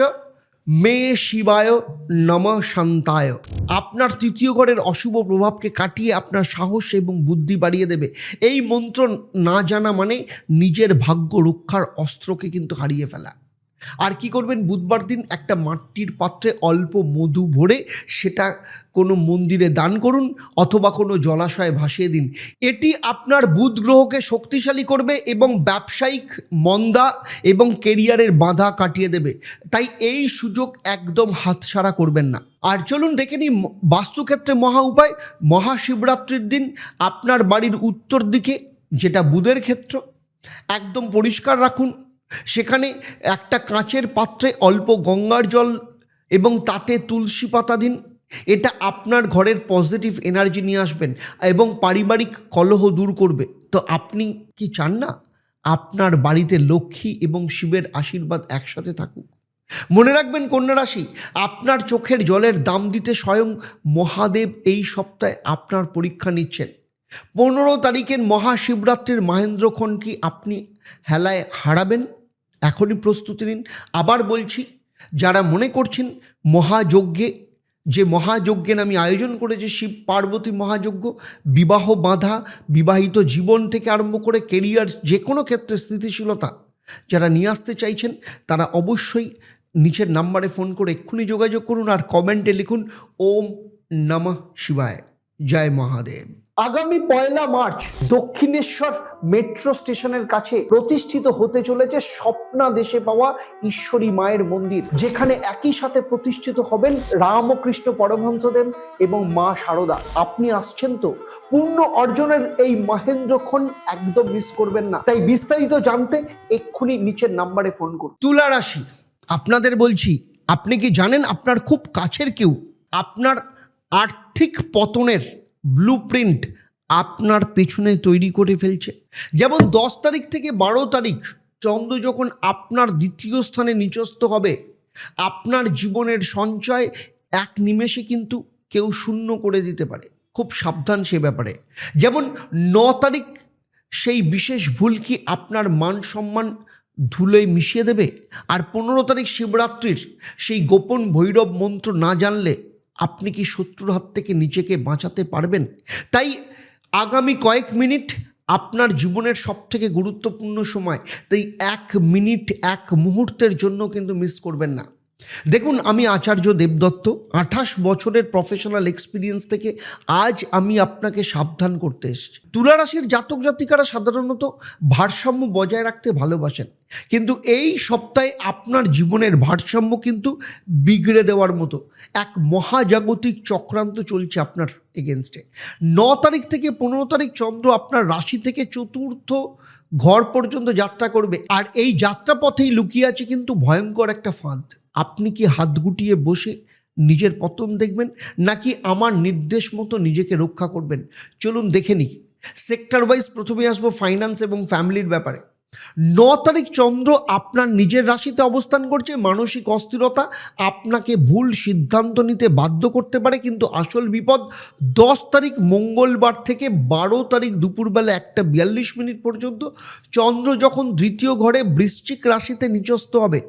A: মে শিবায় নম শান্তায়। আপনার তৃতীয় ঘরের অশুভ প্রভাবকে কাটিয়ে আপনার সাহস এবং বুদ্ধি বাড়িয়ে দেবে। এই মন্ত্র না জানা মানে নিজের ভাগ্য রক্ষার অস্ত্রকে কিন্তু হারিয়ে ফেলা। আর কি করবেন, বুধবার দিন একটা মাটির পাত্রে অল্প মধু ভরে সেটা কোনো মন্দিরে দান করুন অথবা কোনো জলাশয়ে ভাসিয়ে দিন। এটি আপনার বুধ গ্রহকে শক্তিশালী করবে এবং ব্যবসায়িক মন্দা এবং কেরিয়ারের বাধা কাটিয়ে দেবে। তাই এই সুযোগ একদম হাতছাড়া করবেন না। আর চলুন দেখে নিই বাস্তুক্ষেত্রে মহা উপায়। মহাশিবরাত্রির দিন আপনার বাড়ির উত্তর দিকে, যেটা বুধের ক্ষেত্র, একদম পরিষ্কার রাখুন। সেখানে একটা কাঁচের পাত্রে অল্প গঙ্গার জল এবং তাতে তুলসী পাতা দিন। এটা আপনার ঘরের পজিটিভ এনার্জি নিয়ে আসবেন এবং পারিবারিক কলহ দূর করবে। তো আপনি কি চান না আপনার বাড়িতে লক্ষ্মী এবং শিবের আশীর্বাদ একসাথে থাকুক? মনে রাখবেন কন্যা রাশি, আপনার চোখের জলের দাম দিতে স্বয়ং মহাদেব এই সপ্তাহে আপনার পরীক্ষা নিচ্ছেন। 15 তারিখের মহাশিবরাত্রির মহেন্দ্রক্ষণ কি আপনি হেলায় হারাবেন? এখনই প্রস্তুতি নিন। আবার বলছি, যারা মনে করছেন মহাযজ্ঞের আমি আয়োজন করেছি, শিব পার্বতী মহাযজ্ঞ, বিবাহ বাধা, বিবাহিত জীবন থেকে আরম্ভ করে কেরিয়ার যে কোনো ক্ষেত্রে স্থিতিশীলতা যারা নিয়ে আসতে চাইছেন, তারা অবশ্যই নিচের নাম্বারে ফোন করে এক্ষুনি যোগাযোগ করুন আর কমেন্টে লিখুন ওম নমঃ শিবায়, জয় মহাদেব। আগামী 1 মার্চ দক্ষিণেশ্বর মেট্রো স্টেশনের কাছে প্রতিষ্ঠিত হতে চলেছে স্বপ্নাদেশে পাওয়া ঈশ্বরী মায়ের মন্দির, যেখানে একই সাথে প্রতিষ্ঠিত হবেন রামকৃষ্ণ পরমহংসদেব এবং মা শারদা। আপনি আসছেন তো? পূর্ণ অর্জনের এই মহেন্দ্রক্ষণ একদম মিস করবেন না। তাই বিস্তারিত জানতে এক্ষুনি নিচের নাম্বারে ফোন করুন। তুলা রাশি, আপনাদের বলছি, আপনি কি জানেন আপনার খুব কাছের কেউ আপনার আর্থিক পতনের ব্লুপ্রিন্ট আপনার পেছনে তৈরি করে ফেলছে? যেমন 10 তারিখ থেকে 12 তারিখ চন্দ্র যখন আপনার দ্বিতীয় স্থানে নিচস্থ হবে, আপনার জীবনের সঞ্চয় এক নিমেষে কিন্তু কেউ শূন্য করে দিতে পারে। খুব সাবধান সে ব্যাপারে। যেমন 9 তারিখ সেই বিশেষ ভুল কি আপনার মান সম্মান ধুলোয় মিশিয়ে দেবে। আর 15 তারিখ শিবরাত্রির সেই গোপন ভৈরব মন্ত্র না জানলে আপনি কি শত্রুর হাত থেকে নিজেকে বাঁচাতে পারবেন? তাই আগামী কয়েক মিনিট আপনার জীবনের সবথেকে গুরুত্বপূর্ণ সময়, তাই 1 মিনিট 1 মুহূর্তের জন্য কিন্তু মিস করবেন না। দেখুন, আমি আচার্য দেবদত্ত, 28 বছরের প্রফেশনাল এক্সপিরিয়েন্স থেকে আজ আমি আপনাকে সাবধান করতে এসেছি। তুলা রাশির জাতক জাতিকারা সাধারণত ভারসাম্য বজায় রাখতে ভালোবাসেন, কিন্তু এই সপ্তাহে আপনার জীবনের ভারসাম্য কিন্তু বিগড়ে দেওয়ার মতো এক মহাজাগতিক চক্রান্ত চলছে আপনার এগেনস্টে। 9 তারিখ থেকে 15 তারিখ চন্দ্র আপনার রাশি থেকে চতুর্থ ঘর পর্যন্ত যাত্রা করবে, আর এই যাত্রাপথেই লুকিয়ে আছে কিন্তু ভয়ঙ্কর একটা ফাঁদ। আপনি কি হাত গুটিয়ে বসে নিজের পতন দেখবেন, নাকি আমার নির্দেশ মতো নিজেকে রক্ষা করবেন? চলুন দেখে নিই। সেক্টর ওয়াইজ প্রথমে আসবো ফাইন্যান্স এবং ফ্যামিলির ব্যাপারে। 9 তারিখ চন্দ্র আপনার নিজের রাশিতে অবস্থান করছে। মানসিক অস্থিরতা আপনাকে ভুল সিদ্ধান্ত নিতে বাধ্য করতে পারে, কিন্তু আসল বিপদ 10 তারিখ মঙ্গলবার থেকে 12 তারিখ দুপুরবেলা 1:42 পর্যন্ত চন্দ্র যখন দ্বিতীয় ঘরে বৃশ্চিক রাশিতে নিচস্থ হবে।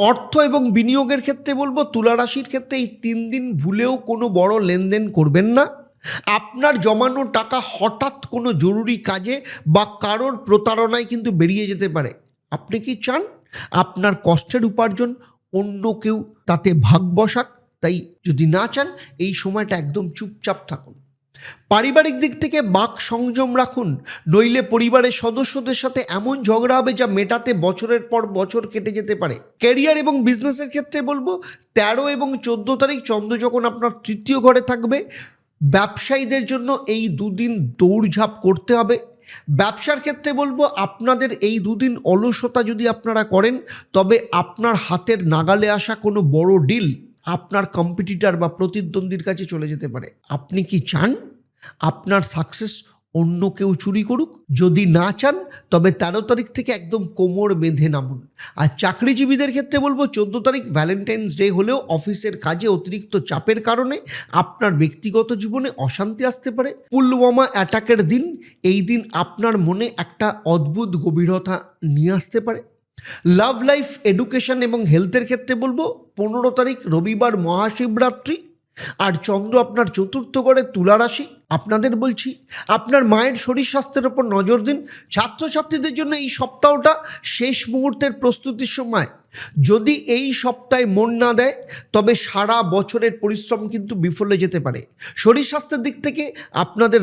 A: অর্থ এবং বিনিয়োগের ক্ষেত্রে বলবো, তুলা রাশির ক্ষেত্রে এই 3 দিন ভুলেও কোনো বড় লেনদেন করবেন না। আপনার জমানো টাকা হঠাৎ কোনো জরুরি কাজে বা কারোর প্রতারণায় কিন্তু বেরিয়ে যেতে পারে। আপনি কি চান আপনার কষ্টের উপার্জন অন্য কেউ তাতে ভাগ বসাক? তাই যদি না চান, এই সময়টা একদম চুপচাপ থাকুন। পারিবারিক দিক থেকে বাক সংযম রাখুন, নইলে পরিবারের সদস্যদের সাথে এমন ঝগড়া হবে যা মেটাতে বছরের পর বছর কেটে যেতে পারে। ক্যারিয়ার এবং বিজনেসের ক্ষেত্রে বলবো, 13 এবং 14 তারিখ চন্দ্র যখন আপনার তৃতীয় ঘরে থাকবে, ব্যবসায়ীদের জন্য এই দুদিন দৌড়ঝাঁপ করতে হবে। ব্যবসার ক্ষেত্রে বলবো, আপনাদের এই দুদিন অলসতা যদি আপনারা করেন, তবে আপনার হাতের নাগালে আসা কোনো বড় ডিল আপনার কম্পিটিটর বা প্রতিদ্বন্দ্বীর কাছে চলে যেতে পারে। আপনি কি চান আপনার সাকসেস অন্য কেউ চুরি করুক? যদি না চান, তবে 13 তারিখ থেকে একদম কোমর বেঁধে নামুন। আর চাকরিজীবীদের ক্ষেত্রে বলবো, 14 তারিখ ভ্যালেন্টাইন্স ডে হলেও অফিসের কাজে অতিরিক্ত চাপের কারণে আপনার ব্যক্তিগত জীবনে অশান্তি আসতে পারে। পুলওয়ামা অ্যাটাকের দিন, এই দিন আপনার মনে একটা অদ্ভুত গভীরতা নিয়ে আসতে পারে। লাভ লাইফ, এডুকেশন এবং হেলথের ক্ষেত্রে বলবো, 15 তারিখ রবিবার মহাশিবরাত্রি, আর চন্দ্র আপনার চতুর্থ ঘরে তুলা রাশি। আপনাদের বলছি, আপনার মায়ের শরীর স্বাস্থ্যের ওপর নজর দিন। ছাত্রছাত্রীদের জন্য এই সপ্তাহটা শেষ মুহূর্তের প্রস্তুতির সময়। যদি এই সপ্তাহে মন না দেয়, তবে সারা বছরের পরিশ্রম কিন্তু বিফলে যেতে পারে। শরীর স্বাস্থ্যের দিক থেকে আপনাদের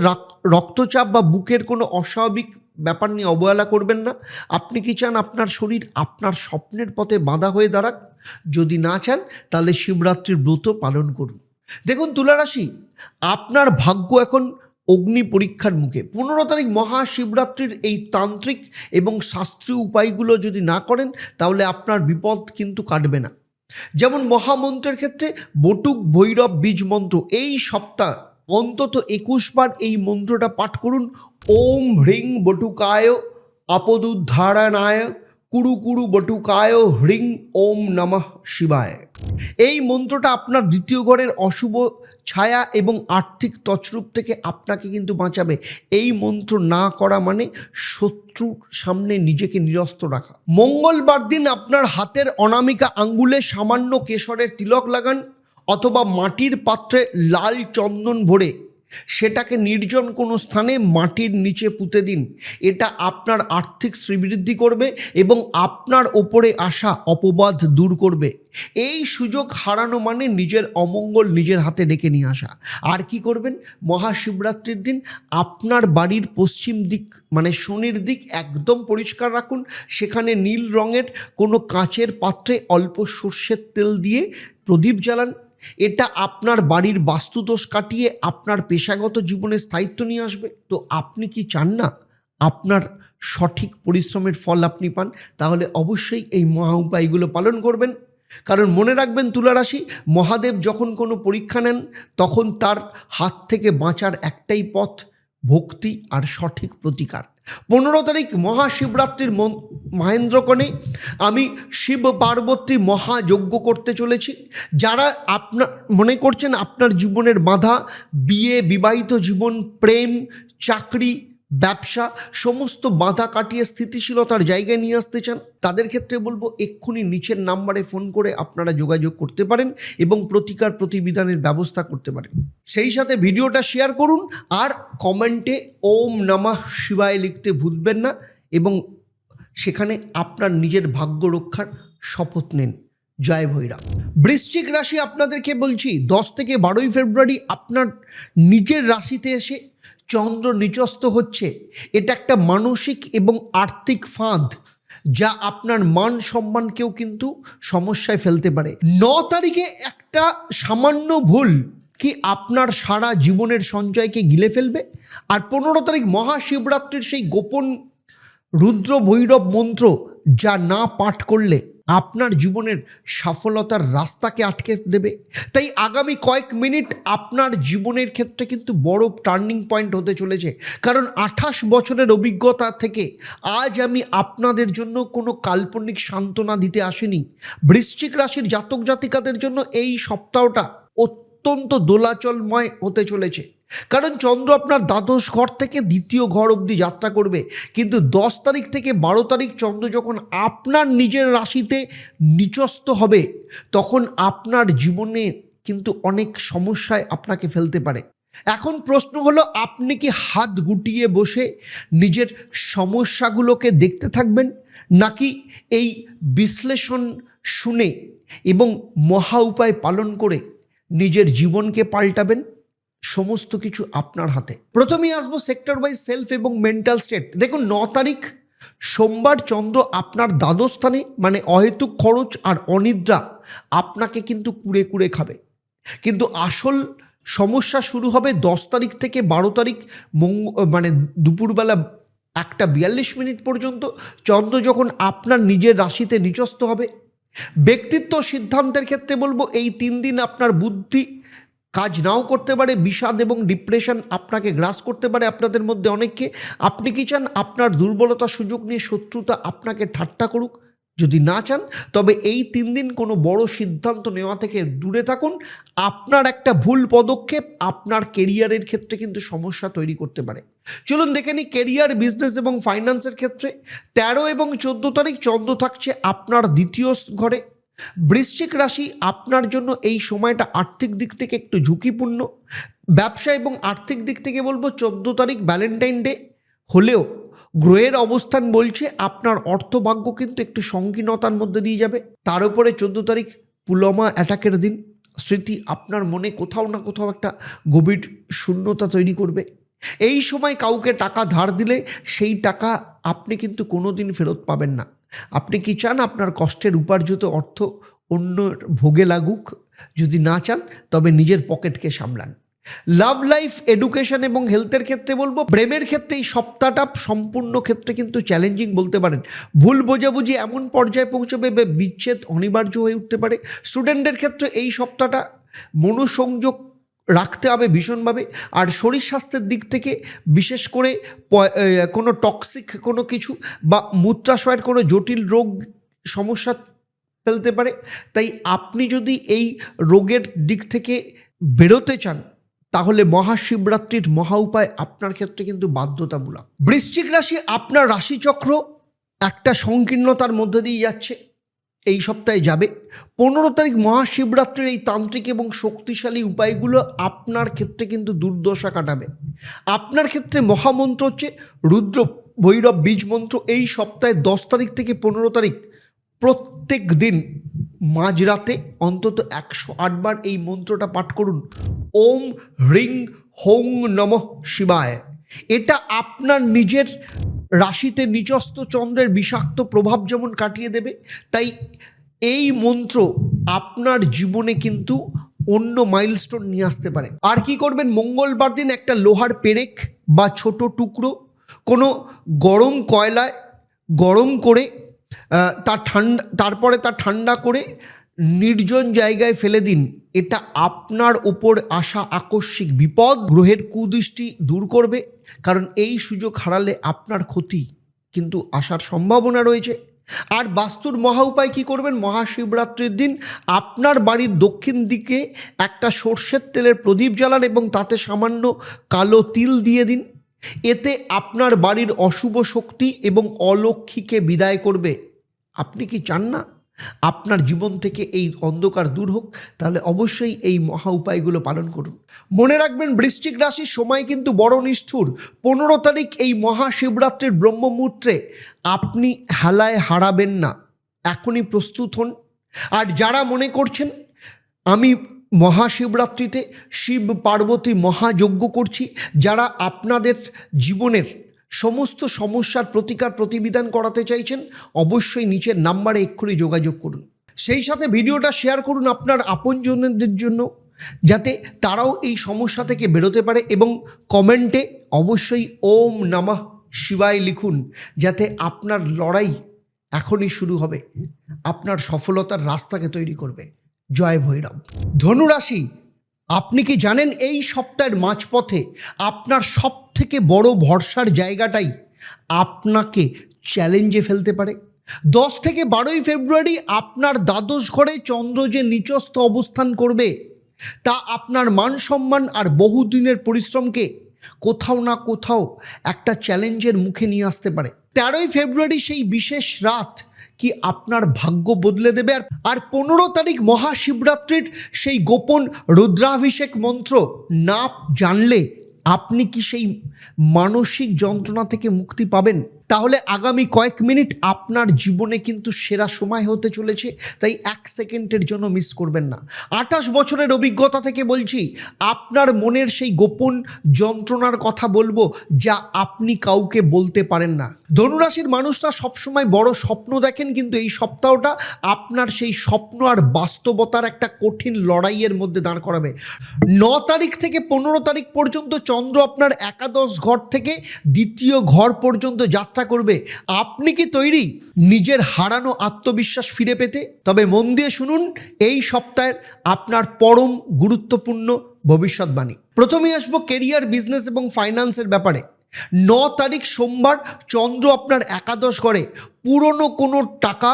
A: রক্তচাপ বা বুকের কোনো অস্বাভাবিক ব্যাপার নিয়ে অবহেলা করবেন না। আপনি কি চান আপনার শরীর আপনার স্বপ্নের পথে বাধা হয়ে দাঁড়াক? যদি না চান, তাহলে শিবরাত্রির ব্রত পালন করুন। দেখুন তুলা রাশি, আপনার ভাগ্য এখন অগ্নি পরীক্ষার মুখে। 15 তারিখ মহাশিবরাত্রির এই তান্ত্রিক এবং শাস্ত্রীয় উপায়গুলো যদি না করেন, তাহলে আপনার বিপদ কিন্তু কাটবে না। যেমন মহামন্ত্রের ক্ষেত্রে বটুক ভৈরব বীজ মন্ত্র, এই সপ্তাহ অন্তত 21 বার এই মন্ত্রটা পাঠ করুন। ওম হ্রিং বটুকায় আপদুদ্ধারণায় কুরু কুরু বটুকায় হ্রিং ওম নমঃ শিবায়। এই মন্ত্রটা আপনার দ্বিতীয় ঘরের অশুভ ছায়া এবং আর্থিক তছরূপ থেকে আপনাকে কিন্তু বাঁচাবে। এই মন্ত্র না করা মানে শত্রুর সামনে নিজেকে নিরস্ত্র রাখা। মঙ্গলবার দিন আপনার হাতের অনামিকা আঙ্গুলে সামান্য কেশরের তিলক লাগান, অথবা মাটির পাত্রে লাল চন্দন ভরে সেটাকে নির্জন কোনো স্থানে মাটির নিচে পুঁতে দিন। এটা আপনার আর্থিক শ্রীবৃদ্ধি করবে এবং আপনার ওপরে আসা অপবাদ দূর করবে। এই সুযোগ হারানো মানে নিজের অমঙ্গল নিজের হাতে ডেকে নিয়ে আসা। আর কি করবেন? মহাশিবরাত্রির দিন আপনার বাড়ির পশ্চিম দিক মানে শনির দিক একদম পরিষ্কার রাখুন। সেখানে নীল রঙের কোনো কাঁচের পাত্রে অল্প সর্ষের তেল দিয়ে প্রদীপ জ্বালান। এটা আপনার বাড়ির বাস্তুদোষ কাটিয়ে আপনার পেশাগত জীবনে স্থায়িত্ব নিয়ে আসবে। তো আপনি কি চান না আপনার সঠিক পরিশ্রমের ফল আপনি পান? তাহলে অবশ্যই এই মহা উপায়গুলো পালন করবেন। কারণ মনে রাখবেন তুলা রাশি, মহাদেব যখন কোনো পরীক্ষা নেন, তখন তার হাত থেকে বাঁচার একটাই পথ, ভক্তি আর সঠিক প্রতিকার। 15 তারিখ মহাশিবরাত্রির মহেন্দ্রকোণে আমি শিব পার্বতী মহাযজ্ঞ করতে চলেছি। যারা আপনার মনে করছেন আপনার জীবনের বাধা, বিয়ে, বিবাহিত জীবন, প্রেম, চাকরি, ব্যবসা সমস্ত বাধা কাটিয়ে স্থিতিশীলতার জায়গায় নিয়ে আসতে চান, তাদের ক্ষেত্রে বলবো এক্ষুনি নিচের নাম্বারে ফোন করে আপনারা যোগাযোগ করতে পারেন এবং প্রতিকার প্রতিবিধানের ব্যবস্থা করতে পারেন। সেই সাথে ভিডিওটা শেয়ার করুন আর কমেন্টে ওম নমঃ শিবায় লিখতে ভুলবেন না এবং সেখানে আপনার নিজের ভাগ্য রক্ষার শপথ নেন। জয় ভৈরব। বৃশ্চিক রাশি, আপনাদেরকে বলছি 10 থেকে 12ই ফেব্রুয়ারি আপনার নিজের রাশিতে এসে চন্দ্র নিচস্থ হচ্ছে। এটা একটা মানসিক এবং আর্থিক ফাঁদ, যা আপনার মান সম্মানকেও কিন্তু সমস্যায় ফেলতে পারে। 9 তারিখে একটা সামান্য ভুল কি আপনার সারা জীবনের সঞ্চয়কে গিলে ফেলবে। আর 15 তারিখ মহাশিবরাত্রির সেই গোপন রুদ্র ভৈরব মন্ত্র যা না পাঠ করলে আপনার জীবনের সফলতার রাস্তাকে আটকে দেবে। তাই আগামী কয়েক মিনিট আপনার জীবনের ক্ষেত্রে কিন্তু বড় টার্নিং পয়েন্ট হতে চলেছে, কারণ 28 বছরের অভিজ্ঞতা থেকে আজ আমি আপনাদের জন্য কোনো কাল্পনিক সান্ত্বনা দিতে আসিনি। বৃশ্চিক রাশির জাতক জাতিকাদের জন্য এই সপ্তাহটা অত্যন্ত দোলাচলময় হতে চলেছে, কারণ চন্দ্র আপনার দ্বাদশ ঘর থেকে দ্বিতীয় ঘর অবধি যাত্রা করবে। কিন্তু 10 তারিখ থেকে 12 তারিখ চন্দ্র যখন আপনার নিজের রাশিতে নিচস্থ হবে, তখন আপনার জীবনে কিন্তু অনেক সমস্যায় আপনাকে ফেলতে পারে। এখন প্রশ্ন হলো, আপনি কি হাত গুটিয়ে বসে নিজের সমস্যাগুলোকে দেখতে থাকবেন, নাকি এই বিশ্লেষণ শুনে এবং মহা উপায় পালন করে নিজের জীবনকে পাল্টাবেন? সমস্ত কিছু আপনার হাতে। প্রথমেই আসবো সেক্টর ওয়াইজ সেলফ এবং মেন্টাল স্টেট। দেখুন 9 তারিখ সোমবার চন্দ্র আপনার দ্বাদশ স্থানে, মানে অহেতুক খরচ আর অনিদ্রা আপনাকে কিন্তু কুড়ে কুড়ে খাবে। কিন্তু আসল সমস্যা শুরু হবে 10 তারিখ থেকে 12 তারিখ মানে দুপুরবেলা 1:42 পর্যন্ত চন্দ্র যখন আপনার নিজের রাশিতে নিচস্থ হবে। ব্যক্তিত্ব সিদ্ধান্তের ক্ষেত্রে বলবো এই 3 দিন আপনার বুদ্ধি কাজ নাও করতে পারে, বিষাদ এবং ডিপ্রেশন আপনাকে গ্রাস করতে পারে আপনাদের মধ্যে অনেককে। আপনি কি চান আপনার দুর্বলতার সুযোগ নিয়ে শত্রুতা আপনাকে ঠাট্টা করুক? যদি না চান তবে এই 3 দিন কোনো বড় সিদ্ধান্ত নেওয়া থেকে দূরে থাকুন। আপনার একটা ভুল পদক্ষেপ আপনার কেরিয়ারের ক্ষেত্রে কিন্তু সমস্যা তৈরি করতে পারে। চলুন দেখে নিই কেরিয়ার, বিজনেস এবং ফাইন্যান্সের ক্ষেত্রে। 13 এবং 14 তারিখ চন্দ্র থাকছে আপনার দ্বিতীয় ঘরে। বৃশ্চিক রাশি, আপনার জন্য এই সময়টা আর্থিক দিক থেকে একটু ঝুঁকিপূর্ণ। ব্যবসা এবং আর্থিক দিক থেকে বলবো 14 তারিখ ভ্যালেন্টাইন ডে হলেও গ্রহের অবস্থান বলছে আপনার অর্থভাগ্য কিন্তু একটু সংকীর্ণতার মধ্যে দিয়ে যাবে। তার উপরে 14 তারিখ পুলওয়ামা অ্যাটাকের দিন। স্মৃতি আপনার মনে কোথাও না কোথাও একটা গভীর শূন্যতা তৈরি করবে। এই সময় কাউকে টাকা ধার দিলে সেই টাকা আপনি কিন্তু কোনোদিন ফেরত পাবেন না। আপনি কি চান আপনার কষ্টের উপার্জিত অর্থ অন্যের ভোগে লাগুক? যদি না চান তবে নিজের পকেটকে সামলান। লাভ লাইফ, এডুকেশন এবং হেলথের ক্ষেত্রে বলবো প্রেমের ক্ষেত্রে এই সপ্তাহটা সম্পূর্ণ ক্ষেত্রে কিন্তু চ্যালেঞ্জিং বলতে পারেন। ভুল বোঝাবুঝি এমন পর্যায়ে পৌঁছবে বিচ্ছেদ অনিবার্য হয়ে উঠতে পারে। স্টুডেন্টদের ক্ষেত্রে এই সপ্তাহটা মনোসংযোগ রাখতে হবে ভীষণভাবে। আর শরীর স্বাস্থ্যের দিক থেকে বিশেষ করে কোনো টক্সিক কোনো কিছু বা মূত্রাশয়ের কোনো জটিল রোগ সমস্যা ফেলতে পারে। তাই আপনি যদি এই রোগের দিক থেকে বেরোতে চান তাহলে মহাশিবরাত্রির মহা উপায় আপনার ক্ষেত্রে কিন্তু বাধ্যতামূলক। বৃশ্চিক রাশি, আপনার রাশিচক্র একটা সংকীর্ণতার মধ্যে দিয়ে যাচ্ছে, এই সপ্তাহে যাবে। 15 তারিখ মহাশিবরাত্রির এই তান্ত্রিক এবং শক্তিশালী উপায়গুলো আপনার ক্ষেত্রে কিন্তু দুর্দশা কাটাবে। আপনার ক্ষেত্রে মহামন্ত্র হচ্ছে রুদ্র ভৈরব বীজ মন্ত্র। এই সপ্তাহে 10 তারিখ থেকে 15 তারিখ প্রত্যেক দিন মাঝরাতে অন্তত 108 বার এই মন্ত্রটা পাঠ করুন। ওম হ্রিং হোং নমঃ শিবায়। এটা আপনার নিজের রাশিতে নিচস্থ চন্দ্রের বিষাক্ত প্রভাব যেমন কাটিয়ে দেবে, তাই এই মন্ত্র আপনার জীবনে কিন্তু অন্য মাইলস্টোন নিয়ে আসতে পারে। আর কি করবেন, মঙ্গলবার দিন একটা লোহার পেরেক বা ছোট টুকরো কোনো গরম কয়লায় গরম করে তারপরে তা ঠান্ডা করে নির্জন জায়গায় ফেলে দিন। এটা আপনার ওপর আসা আকস্মিক বিপদ, গ্রহের কুদৃষ্টি দূর করবে, কারণ এই সুযোগ হারালে আপনার ক্ষতি কিন্তু আসার সম্ভাবনা রয়েছে। আর বাস্তুর মহা উপায় কী করবেন, মহাশিবরাত্রির দিন আপনার বাড়ির দক্ষিণ দিকে একটা সর্ষের তেলের প্রদীপ জ্বালান এবং তাতে সামান্য কালো তিল দিয়ে দিন। এতে আপনার বাড়ির অশুভ শক্তি এবং অলক্ষীকে বিদায় করবে। আপনি কি চান না আপনার জীবন থেকে এই অন্ধকার দূর হোক? তাহলে অবশ্যই এই মহা উপায়গুলো পালন করুন। মনে রাখবেন, বৃশ্চিক রাশির সময় কিন্তু বড় নিষ্ঠুর। 15 তারিখ এই মহাশিবরাত্রির ব্রহ্মমুহূর্তে আপনি হেলায় হারাবেন না, এখনই প্রস্তুত হন। আর যারা মনে করছেন আমি মহাশিবরাত্রিতে শিব পার্বতী মহাযজ্ঞ করছি, যারা আপনাদের জীবনের সমস্ত সমস্যার প্রতিবিধান করাতে চাইছেন, অবশ্যই নিচের নাম্বারে এক্ষুনি যোগাযোগ করুন। সেই সাথে ভিডিওটা শেয়ার করুন আপনার আপনজনদের জন্য, যাতে তারাও এই সমস্যা থেকে বেরোতে পারে। এবং কমেন্টে অবশ্যই ওম নমঃ শিবায় লিখুন, যাতে আপনার লড়াই এখনই শুরু হবে, আপনার সফলতার রাস্তাকে তৈরি করবে। জয় ভৈরব। ধনুরাশি, আপনি কি জানেন এই সপ্তাহের মাঝপথে আপনার সব থেকে বড় ভরসার জায়গাটাই আপনাকে চ্যালেঞ্জে ফেলতে পারে। 10 থেকে 12ই ফেব্রুয়ারি আপনার দ্বাদশ ঘরে চন্দ্র যে নিচস্থ অবস্থান করবে, তা আপনার মান সম্মান আর বহুদিনের পরিশ্রমকে কোথাও না কোথাও একটা চ্যালেঞ্জের মুখে নিয়ে আসতে পারে। 13ই ফেব্রুয়ারি সেই বিশেষ রাত কি আপনার ভাগ্য বদলে দেবে। আর 15 তারিখ মহাশিবরাত্রির সেই গোপন রুদ্রাভিষেক মন্ত্র না জানলে আপনি কি সেই মানসিক যন্ত্রণা থেকে মুক্তি পাবেন? তাহলে আগামী কয়েক মিনিট আপনার জীবনে কিন্তু সেরা সময় হতে চলেছে, তাই 1 সেকেন্ডের জন্য মিস করবেন না। 28 বছরের অভিজ্ঞতা থেকে বলছি, আপনার মনের সেই গোপন যন্ত্রণার কথা বলবো, যা আপনি কাউকে বলতে পারেন না। ধনুরাশির মানুষরা সবসময় বড় স্বপ্ন দেখেন, কিন্তু এই সপ্তাহটা আপনার সেই স্বপ্ন আর বাস্তবতার একটা কঠিন লড়াইয়ের মধ্যে দাঁড় করাবে। 9 তারিখ থেকে 15 তারিখ পর্যন্ত চন্দ্র আপনার একাদশ ঘর থেকে দ্বিতীয় ঘর পর্যন্ত যাত্রা করবে। আপনি কি তৈরি নিজের হারানো আত্মবিশ্বাস ফিরে পেতে? তবে মন দিয়ে শুনুন এই সপ্তাহের আপনার পরম গুরুত্বপূর্ণ ভবিষ্যৎবাণী। প্রথমেই আসবো কেরিয়ার, বিজনেস এবং ফাইন্যান্সের ব্যাপারে। 9 তারিখ সোমবার চন্দ্র আপনার একাদশ ঘরে পুরনো কোনো টাকা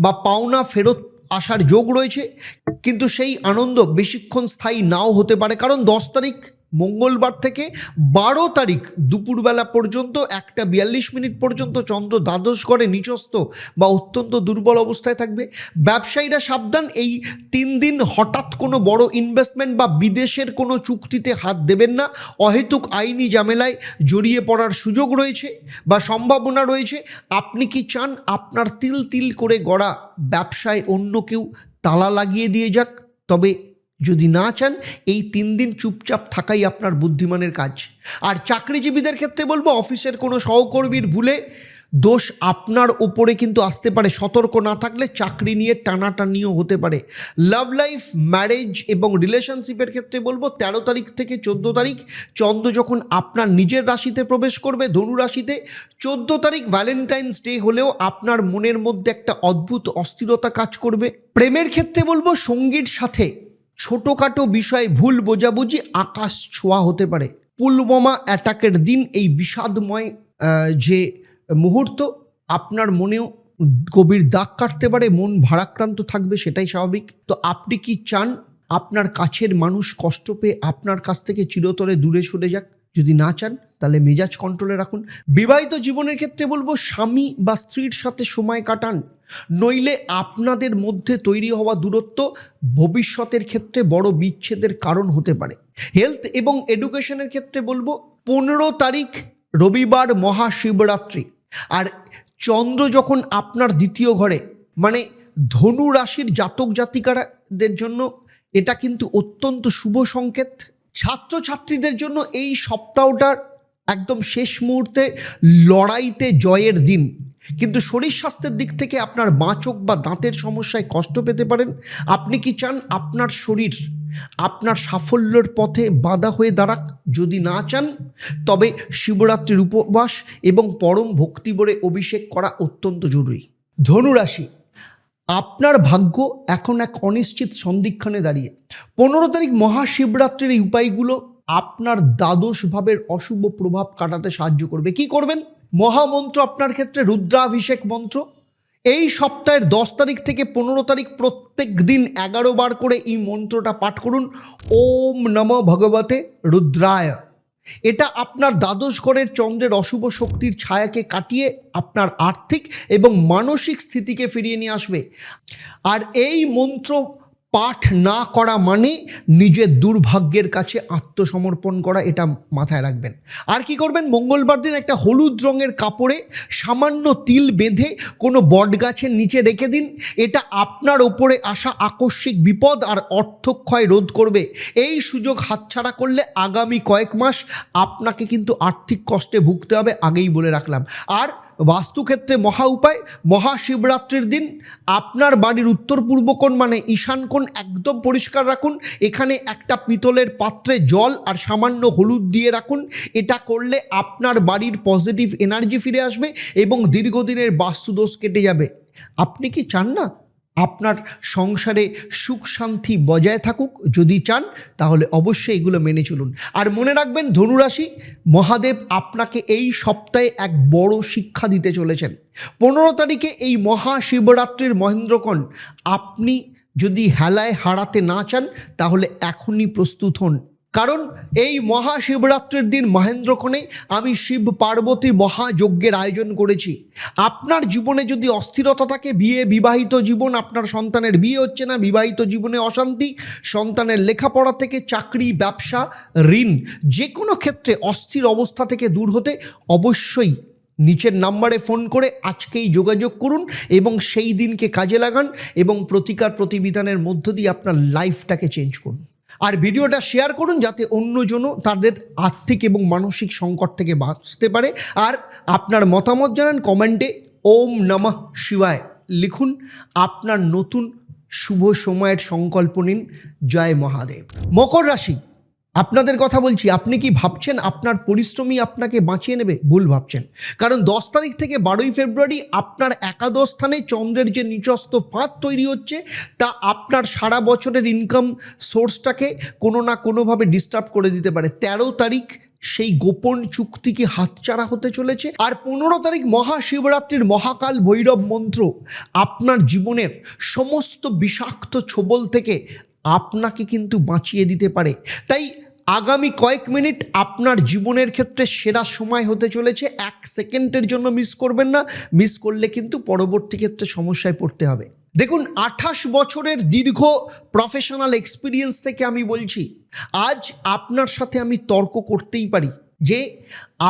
A: বা পাওনা ফেরত আসার যোগ রয়েছে, কিন্তু সেই আনন্দ বেশিক্ষণ স্থায়ী নাও হতে পারে। কারণ 10 তারিখ মঙ্গলবার থেকে 12 তারিখ দুপুরবেলা পর্যন্ত 1:42 পর্যন্ত চন্দ্র দ্বাদশ ঘরে নিচস্থ বা অত্যন্ত দুর্বল অবস্থায় থাকবে। ব্যবসায়ীরা সাবধান, এই 3 দিন হঠাৎ কোনো বড় ইনভেস্টমেন্ট বা বিদেশের কোনো চুক্তিতে হাত দেবেন না। অহেতুক আইনি ঝামেলায় জড়িয়ে পড়ার সুযোগ রয়েছে বা সম্ভাবনা রয়েছে। আপনি কি চান আপনার তিল তিল করে গড়া ব্যবসায় অন্য কেউ তালা লাগিয়ে দিয়ে যাক? তবে যদি না চান, এই 3 দিন চুপচাপ থাকাই আপনার বুদ্ধিমানের কাজ। আর চাকরিজীবীদের ক্ষেত্রে বলবো, অফিসের কোনো সহকর্মীর ভুলে দোষ আপনার ওপরে কিন্তু আসতে পারে। সতর্ক না থাকলে চাকরি নিয়ে টানাটানিও হতে পারে। লাভ লাইফ, ম্যারেজ এবং রিলেশনশিপের ক্ষেত্রে বলবো 13 তারিখ থেকে 14 তারিখ চন্দ্র যখন আপনার নিজের রাশিতে প্রবেশ করবে, ধনু রাশিতে। 14 তারিখ ভ্যালেন্টাইন্স ডে হলেও আপনার মনের মধ্যে একটা অদ্ভুত অস্থিরতা কাজ করবে। প্রেমের ক্ষেত্রে বলবো, সঙ্গীর সাথে ছোটোখাটো বিষয়ে ভুল বোঝাবুঝি আকাশ ছোঁয়া হতে পারে। পুলওয়ামা অ্যাটাকের দিন এই বিষাদময় যে মুহূর্ত আপনার মনেও গভীর দাগ কাটতে পারে, মন ভারাক্রান্ত থাকবে, সেটাই স্বাভাবিক। তো আপনি কি চান আপনার কাছের মানুষ কষ্ট পেয়ে আপনার কাছ থেকে চিরতরে দূরে সরে যাক? যদি না চান, তাহলে মেজাজ কন্ট্রোলে রাখুন। বিবাহিত জীবনের ক্ষেত্রে বলবো, স্বামী বা স্ত্রীর সাথে সময় কাটান, নইলে আপনাদের মধ্যে তৈরি হওয়া দূরত্ব ভবিষ্যতের ক্ষেত্রে বড় বিচ্ছেদের কারণ হতে পারে। হেলথ এবং এডুকেশনের ক্ষেত্রে বলবো, 15 তারিখ রবিবার মহাশিবরাত্রি, আর চন্দ্র যখন আপনার দ্বিতীয় ঘরে, মানে ধনু রাশির জাতক জাতিকাদের জন্য এটা কিন্তু অত্যন্ত শুভ সংকেত। ছাত্রছাত্রীদের জন্য এই সপ্তাহটার একদম শেষ মুহূর্তে লড়াইতে জয়ের দিন, কিন্তু শরীর স্বাস্থ্যের দিক থেকে আপনার বাঁ-চোখ বা দাঁতের সমস্যায় কষ্ট পেতে পারেন। আপনি কি চান আপনার শরীর আপনার সাফল্যের পথে বাধা হয়ে দাঁড়াক? যদি না চান, তবে শিবরাত্রির উপবাস এবং পরম ভক্তিভরে অভিষেক করা অত্যন্ত জরুরি। ধনুরাশি, আপনার ভাগ্য এখন এক অনিশ্চিত সন্ধিক্ষণে দাঁড়িয়ে। 15 তারিখ মহাশিবরাত্রির এই উপায়গুলো আপনার দ্বাদশ ভাবের অশুভ প্রভাব কাটাতে সাহায্য করবে। কি করবেন? মহামন্ত্র আপনার ক্ষেত্রে রুদ্রাভিষেক মন্ত্র। এই সপ্তাহের 10 তারিখ থেকে 15 তারিখ প্রত্যেক দিন 11 বার করে এই মন্ত্রটা পাঠ করুন। ওম নমঃ ভগবতে রুদ্রায়। এটা আপনার দ্বাদশ ঘরের চন্দ্রের অশুভ শক্তির ছায়াকে কাটিয়ে আপনার আর্থিক এবং মানসিক স্থিতিকে ফিরিয়ে নিয়ে আসবে। আর এই মন্ত্র পাঠ না করা মানে নিজের দুর্ভাগ্যের কাছে আত্মসমর্পণ করা, এটা মাথায় রাখবেন। আর কি করবেন, মঙ্গলবার দিন একটা হলুদ রঙের কাপড়ে সামান্য তিল বেঁধে কোনো বট গাছের নিচে রেখে দিন। এটা আপনার ওপরে আসা আকস্মিক বিপদ আর অর্থক্ষয় রোধ করবে। এই সুযোগ হাতছাড়া করলে আগামী কয়েক মাস আপনাকে কিন্তু আর্থিক কষ্টে ভুগতে হবে, আগেই বলে রাখলাম। আর বাস্তুক্ষেত্রে মহা উপায়, মহাশিবরাত্রির দিন আপনার বাড়ির উত্তর পূর্ব কোণ মানে ঈশান কোণ একদম পরিষ্কার রাখুন। এখানে একটা পিতলের পাত্রে জল আর সামান্য হলুদ দিয়ে রাখুন। এটা করলে আপনার বাড়ির পজিটিভ এনার্জি ফিরে আসবে এবং দীর্ঘদিনের বাস্তুদোষ কেটে যাবে। আপনি কি চান না আপনার সংসারে সুখ শান্তি বজায় থাকুক? যদি চান তাহলে অবশ্যই এগুলো মেনে চলুন। আর মনে রাখবেন ধনুরাশি, মহাদেব আপনাকে এই সপ্তাহে এক বড় শিক্ষা দিতে চলেছেন। 15 তারিখে এই মহাশিবরাত্রির মহেন্দ্রক্ষণ আপনি যদি হেলায় হারাতে না চান তাহলে এখনই প্রস্তুত হন। কারণ এই মহাশিবরাত্রির দিন মহেন্দ্রক্ষণে আমি শিব পার্বতী মহাযজ্ঞের আয়োজন করেছি। আপনার জীবনে যদি অস্থিরতা থাকে, বিবাহিত জীবন, আপনার সন্তানের বিয়ে হচ্ছে না, বিবাহিত জীবনে অশান্তি, সন্তানের লেখাপড়া থেকে চাকরি, ব্যবসা, ঋণ, যে কোনো ক্ষেত্রে অস্থির অবস্থা থেকে দূর হতে অবশ্যই নিচের নাম্বারে ফোন করে আজকেই যোগাযোগ করুন এবং সেই দিনকে কাজে লাগান এবং প্রতিকার প্রতিবিধানের মধ্য দিয়ে আপনার লাইফটাকে চেঞ্জ করুন। আর ভিডিওটা শেয়ার করুন যাতে অন্যজনও তাদের আর্থিক এবং মানসিক সংকট থেকে বাঁচতে পারে। আর আপনার মতামত জানান কমেন্টে ওম নমঃ শিবায় লিখুন। আপনার নতুন শুভ সময়ের সংকল্প নিন। জয় মহাদেব। মকর রাশি, আপনাদের কথা বলছি। আপনি কি ভাবছেন আপনার পরিশ্রমই আপনাকে বাঁচিয়ে নেবে? ভুল ভাবছেন। কারণ 10 তারিখ থেকে 12 ফেব্রুয়ারি আপনার একাদশ স্থানে চন্দ্রের যে নিচস্থ ফাঁদ তৈরি হচ্ছে তা আপনার সারা বছরের ইনকাম সোর্সটাকে কোনো না কোনোভাবে ডিস্টার্ব করে দিতে পারে। 13 তারিখ সেই গোপন চুক্তিকে হাতছাড়া হতে চলেছে। আর 15 তারিখ মহাশিবরাত্রির মহাকাল ভৈরব মন্ত্র আপনার জীবনের সমস্ত বিষাক্ত ছোবল থেকে আপনাকে কিন্তু বাঁচিয়ে দিতে পারে। তাই আগামী কয়েক মিনিট আপনার জীবনের ক্ষেত্রে সেরা সময় হতে চলেছে। 1 সেকেন্ডের জন্য মিস করবেন না। মিস করলে কিন্তু পরবর্তী ক্ষেত্রে সমস্যায় পড়তে হবে। দেখুন, 28 বছরের দীর্ঘ প্রফেশনাল এক্সপিরিয়েন্স থেকে আমি বলছি, আজ আপনার সাথে আমি তর্ক করতেই পারি যে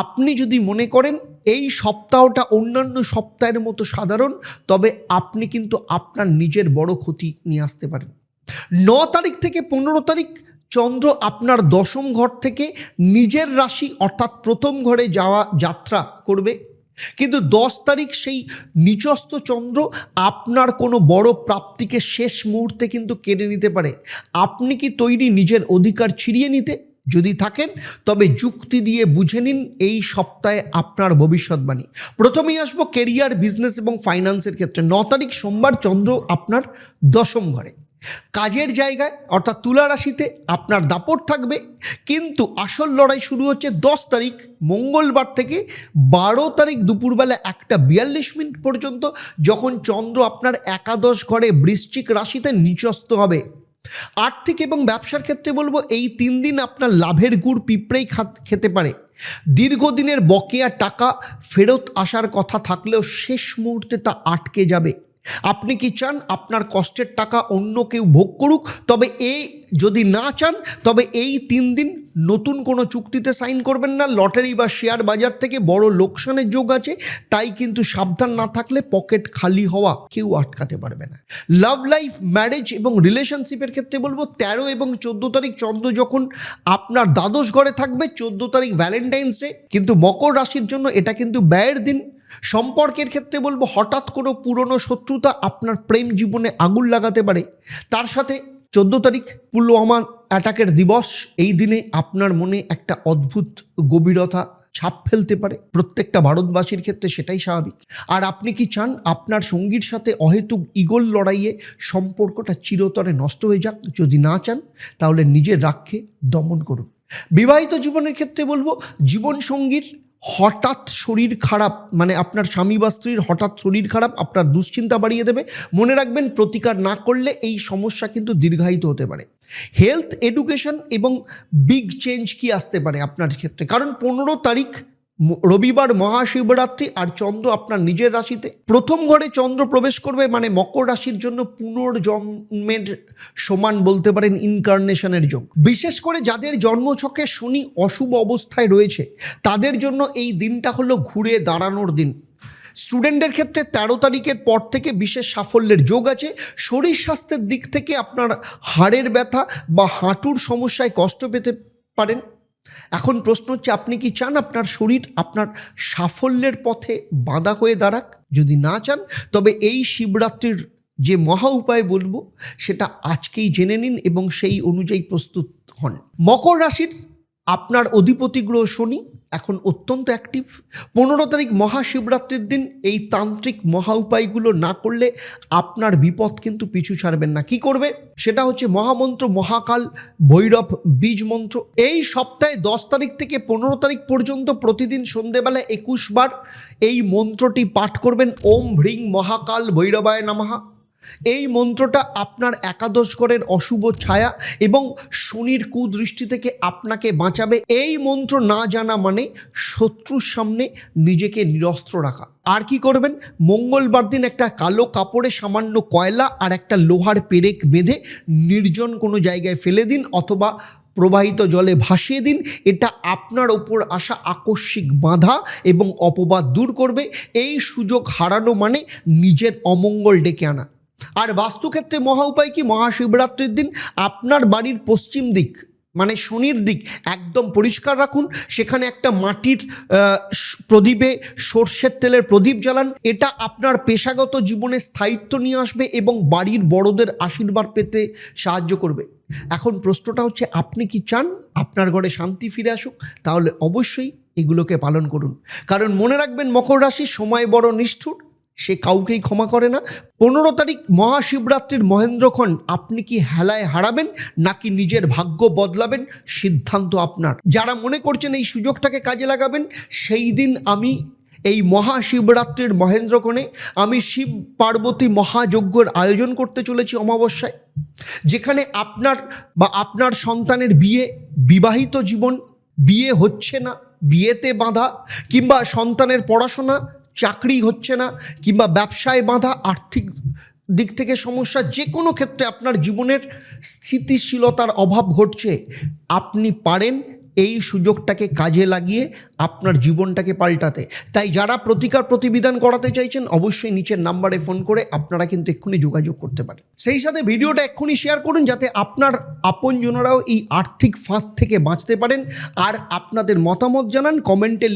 A: আপনি যদি মনে করেন এই সপ্তাহটা অন্যান্য সপ্তাহের মতো সাধারণ, তবে আপনি কিন্তু আপনার নিজের বড় ক্ষতি নিয়ে আসতে পারেন। 9 তারিখ থেকে 15 তারিখ চন্দ্র আপনার দশম ঘর থেকে নিজের রাশি অর্থাৎ প্রথম ঘরে যাত্রা করবে। কিন্তু 10 তারিখ সেই নিচস্থ চন্দ্র আপনার কোনো বড় প্রাপ্তিকে শেষ মুহূর্তে কিন্তু কেড়ে নিতে পারে। আপনি কি তৈরি নিজের অধিকার ছিনিয়ে নিতে? যদি থাকেন তবে যুক্তি দিয়ে বুঝে নিন এই সপ্তাহে আপনার ভবিষ্যৎবাণী। প্রথমেই আসবো কেরিয়ার, বিজনেস এবং ফাইন্যান্সের ক্ষেত্রে। 9 তারিখ সোমবার চন্দ্র আপনার দশম ঘরে। কাজের জায়গায় অর্থাৎ তুলা রাশিতে আপনার দাপট থাকবে, কিন্তু আসল লড়াই শুরু হচ্ছে 10 তারিখ মঙ্গলবার থেকে 12 তারিখ দুপুরবেলা 1:42 পর্যন্ত, যখন চন্দ্র আপনার একাদশ ঘরে বৃশ্চিক রাশিতে নিচস্থ হবে। আর্থিক এবং ব্যবসার ক্ষেত্রে বলবো এই 3 দিন আপনার লাভের গুড় পিঁপড়েই খেতে পারে। দীর্ঘদিনের বকেয়া টাকা ফেরত আসার কথা থাকলেও শেষ মুহূর্তে তা আটকে যাবে। আপনি কি চান আপনার কষ্টের টাকা অন্য কেউ ভোগ করুক? তবে যদি না চান তবে এই 3 দিন নতুন কোনো চুক্তিতে সাইন করবেন না। লটারি বা শেয়ার বাজার থেকে বড় লোকসানের যোগ আছে, তাই কিন্তু সাবধান না থাকলে পকেট খালি হওয়া কেউ আটকাতে পারবে না। লাভ লাইফ, ম্যারেজ এবং রিলেশনশিপের ক্ষেত্রে বলবো 13 এবং 14 তারিখ চন্দ্র যখন আপনার দ্বাদশ ঘরে থাকবে, 14 তারিখ ভ্যালেন্টাইন্স ডে, কিন্তু মকর রাশির জন্য এটা কিন্তু ব্যয়ের দিন। সম্পর্কের ক্ষেত্রে বলবো হঠাৎ কোনো পুরনো শত্রুতা আপনার প্রেম জীবনে আগুন লাগাতে পারে। তার সাথে 14 তারিখ পুলওয়ামা অ্যাটাকের দিবস। এই দিনে আপনার মনে একটা অদ্ভুত গভীরতা ছাপ ফেলতে পারে। প্রত্যেকটা ভারতবাসীর ক্ষেত্রে সেটাই স্বাভাবিক। আর আপনি কি চান আপনার সঙ্গীর সাথে অহেতুক ইগল লড়াইয়ে সম্পর্কটা চিরতরে নষ্ট হয়ে যাক? যদি না চান তাহলে নিজের রাগকে দমন করুন। বিবাহিত জীবনের ক্ষেত্রে বলবো জীবনসঙ্গীর হঠাৎ শরীর খারাপ, মানে আপনার স্বামী বা স্ত্রীর হঠাৎ শরীর খারাপ আপনার দুশ্চিন্তা বাড়িয়ে দেবে। মনে রাখবেন, প্রতিকার না করলে এই সমস্যা কিন্তু দীর্ঘায়িত হতে পারে। হেলথ, এডুকেশন এবং বিগ চেঞ্জ কি আসতে পারে আপনার ক্ষেত্রে, কারণ 15 তারিখ রবিবার মহাশিবরাত্রি, আর চন্দ্র আপনার নিজের রাশিতে প্রথম ঘরে চন্দ্র প্রবেশ করবে, মানে মকর রাশির জন্য পুনর্জন্মের সমান বলতে পারেন, ইনকার্নেশনের যোগ। বিশেষ করে যাদের জন্মছকে শনি অশুভ অবস্থায় রয়েছে তাদের জন্য এই দিনটা হলো ঘুরে দাঁড়ানোর দিন। স্টুডেন্টদের ক্ষেত্রে 13 তারিখের পর থেকে বিশেষ সাফল্যের যোগ আছে। শরীর স্বাস্থ্যের দিক থেকে আপনার হাড়ের ব্যথা বা হাঁটুর সমস্যায় কষ্ট পেতে পারেন। এখন প্রশ্ন হচ্ছে, আপনি কি চান আপনার শরীর আপনার সাফল্যের পথে বাধা হয়ে দাঁড়াক? যদি না চান তবে এই শিবরাত্রির যে মহা উপায় বলবো সেটা আজকেই জেনে নিন এবং সেই অনুযায়ী প্রস্তুত হন। মকর রাশির আপনার অধিপতি গ্রহ শনি এখন অত্যন্ত অ্যাক্টিভ। 15 তারিখ মহাশিবরাত্রির দিন এই তান্ত্রিক মহা উপায়গুলো না করলে আপনার বিপদ কিন্তু পিছু ছাড়বেন না। কি করবে? সেটা হচ্ছে মহামন্ত্র মহাকাল ভৈরব বীজ মন্ত্র। এই সপ্তাহে 10 তারিখ থেকে 15 তারিখ পর্যন্ত প্রতিদিন সন্ধেবেলা 21 বার এই মন্ত্রটি পাঠ করবেন, ওম হ্রিং মহাকাল ভৈরবায় নমঃ। এই মন্ত্রটা আপনার একাদশ ঘরের অশুভ ছায়া এবং শনির কুদৃষ্টি থেকে আপনাকে বাঁচাবে। এই মন্ত্র না জানা মানে শত্রুর সামনে নিজেকে নিরস্ত্র রাখা। আর কি করবেন? মঙ্গলবার দিন একটা কালো কাপড়ে সামান্য কয়লা আর একটা লোহার পেরেক বেঁধে নির্জন কোনো জায়গায় ফেলে দিন অথবা প্রবাহিত জলে ভাসিয়ে দিন। এটা আপনার ওপর আসা আকস্মিক বাধা এবং অপবাদ দূর করবে। এই সুযোগ হারানো মানে নিজের অমঙ্গল ডেকে আনা। আর বাস্তুক্ষেত্রে মহা উপায় কি? মহাশিবরাত্রির দিন আপনার বাড়ির পশ্চিম দিক, মানে শনির দিক, একদম পরিষ্কার রাখুন। সেখানে একটা মাটির প্রদীপে সর্ষের তেলের প্রদীপ জ্বালান। এটা আপনার পেশাগত জীবনে স্থায়িত্ব নিয়ে আসবে এবং বাড়ির বড়দের আশীর্বাদ পেতে সাহায্য করবে। এখন প্রশ্নটা হচ্ছে, আপনি কি চান আপনার ঘরে শান্তি ফিরে আসুক? তাহলে অবশ্যই এগুলোকে পালন করুন। কারণ মনে রাখবেন, মকর রাশির সময় বড় নিষ্ঠুর, সে কাউকেই ক্ষমা করে না। 15 তারিখ মহাশিবরাত্রির মহেন্দ্রক্ষণ আপনি কি হেলায় হারাবেন নাকি নিজের ভাগ্য বদলাবেন, সিদ্ধান্ত আপনার। যারা মনে করছেন এই সুযোগটাকে কাজে লাগাবেন, সেই দিন আমি এই মহাশিবরাত্রির মহেন্দ্রক্ষণে আমি শিব পার্বতী মহাযজ্ঞের আয়োজন করতে চলেছি অমাবস্যায়, যেখানে আপনার বা আপনার সন্তানের বিয়ে, বিবাহিত জীবন, বিয়ে হচ্ছে না, বিয়েতে বাধা, কিংবা সন্তানের পড়াশোনা, চাকরি হচ্ছে না, কিংবা ব্যবসায় বাধা, আর্থিক দিক থেকে সমস্যা, যে কোনো ক্ষেত্রে আপনার জীবনের স্থিতিশীলতার অভাব ঘটছে, আপনি পারেন এই সুযোগটাকে কাজে লাগিয়ে আপনার জীবনটাকে পাল্টাতে। তাই যারা প্রতিকার প্রতিবিধান করাতে চাইছেন, অবশ্যই নিচের নাম্বারে ফোন করে আপনারা কিন্তু এক্ষুনি যোগাযোগ করতে পারেন। সেই সাথে ভিডিওটা এক্ষুনি শেয়ার করুন, যাতে আপনার আপনজনেরাও এই আর্থিক ফাঁদ থেকে বাঁচতে পারেন। আর আপনাদের মতামত জানান, কমেন্টে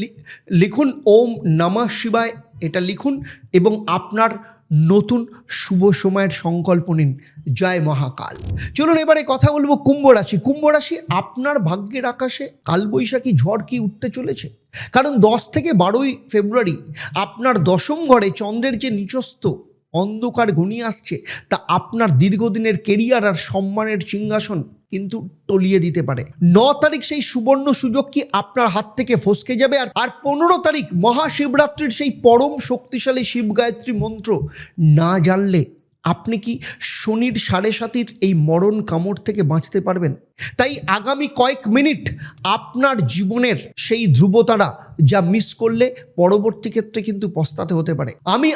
A: লিখুন ওম নমঃ শিবায়, এটা লিখুন এবং আপনার নতুন শুভ সময়ের সংকল্প নিন। জয় মহাকাল। চলুন এবারে কথা বলবো কুম্ভ রাশি। কুম্ভ রাশি, আপনার ভাগ্যের আকাশে কালবৈশাখী ঝড় কি উঠতে চলেছে? কারণ 10 থেকে 12 ফেব্রুয়ারি আপনার দশম ঘরে চন্দ্রের যে নিচস্থ অন্ধকার ঘনিয়ে আসছে, তা আপনার দীর্ঘদিনের কেরিয়ার আর সম্মানের সিংহাসন কিন্তু টলিয়ে দিতে পারে। 9 তারিখ সেই সুবর্ণ সুযোগ কি আপনার হাত থেকে ফসকে যাবে। আর 15 তারিখ মহাশিবরাত্রির সেই পরম শক্তিশালী শিব গায়ত্রী মন্ত্র না জানলে আপনি কি শনির 7.5 এই মরণ কামড় থেকে বাঁচতে পারবেন? তাই আগামী কয়েক মিনিট আপনার জীবনের সেই ধ্রুবতারা যা মিস করলে পরবর্তী ক্ষেত্রে কিন্তু পস্তাতে হতে পারে। আমি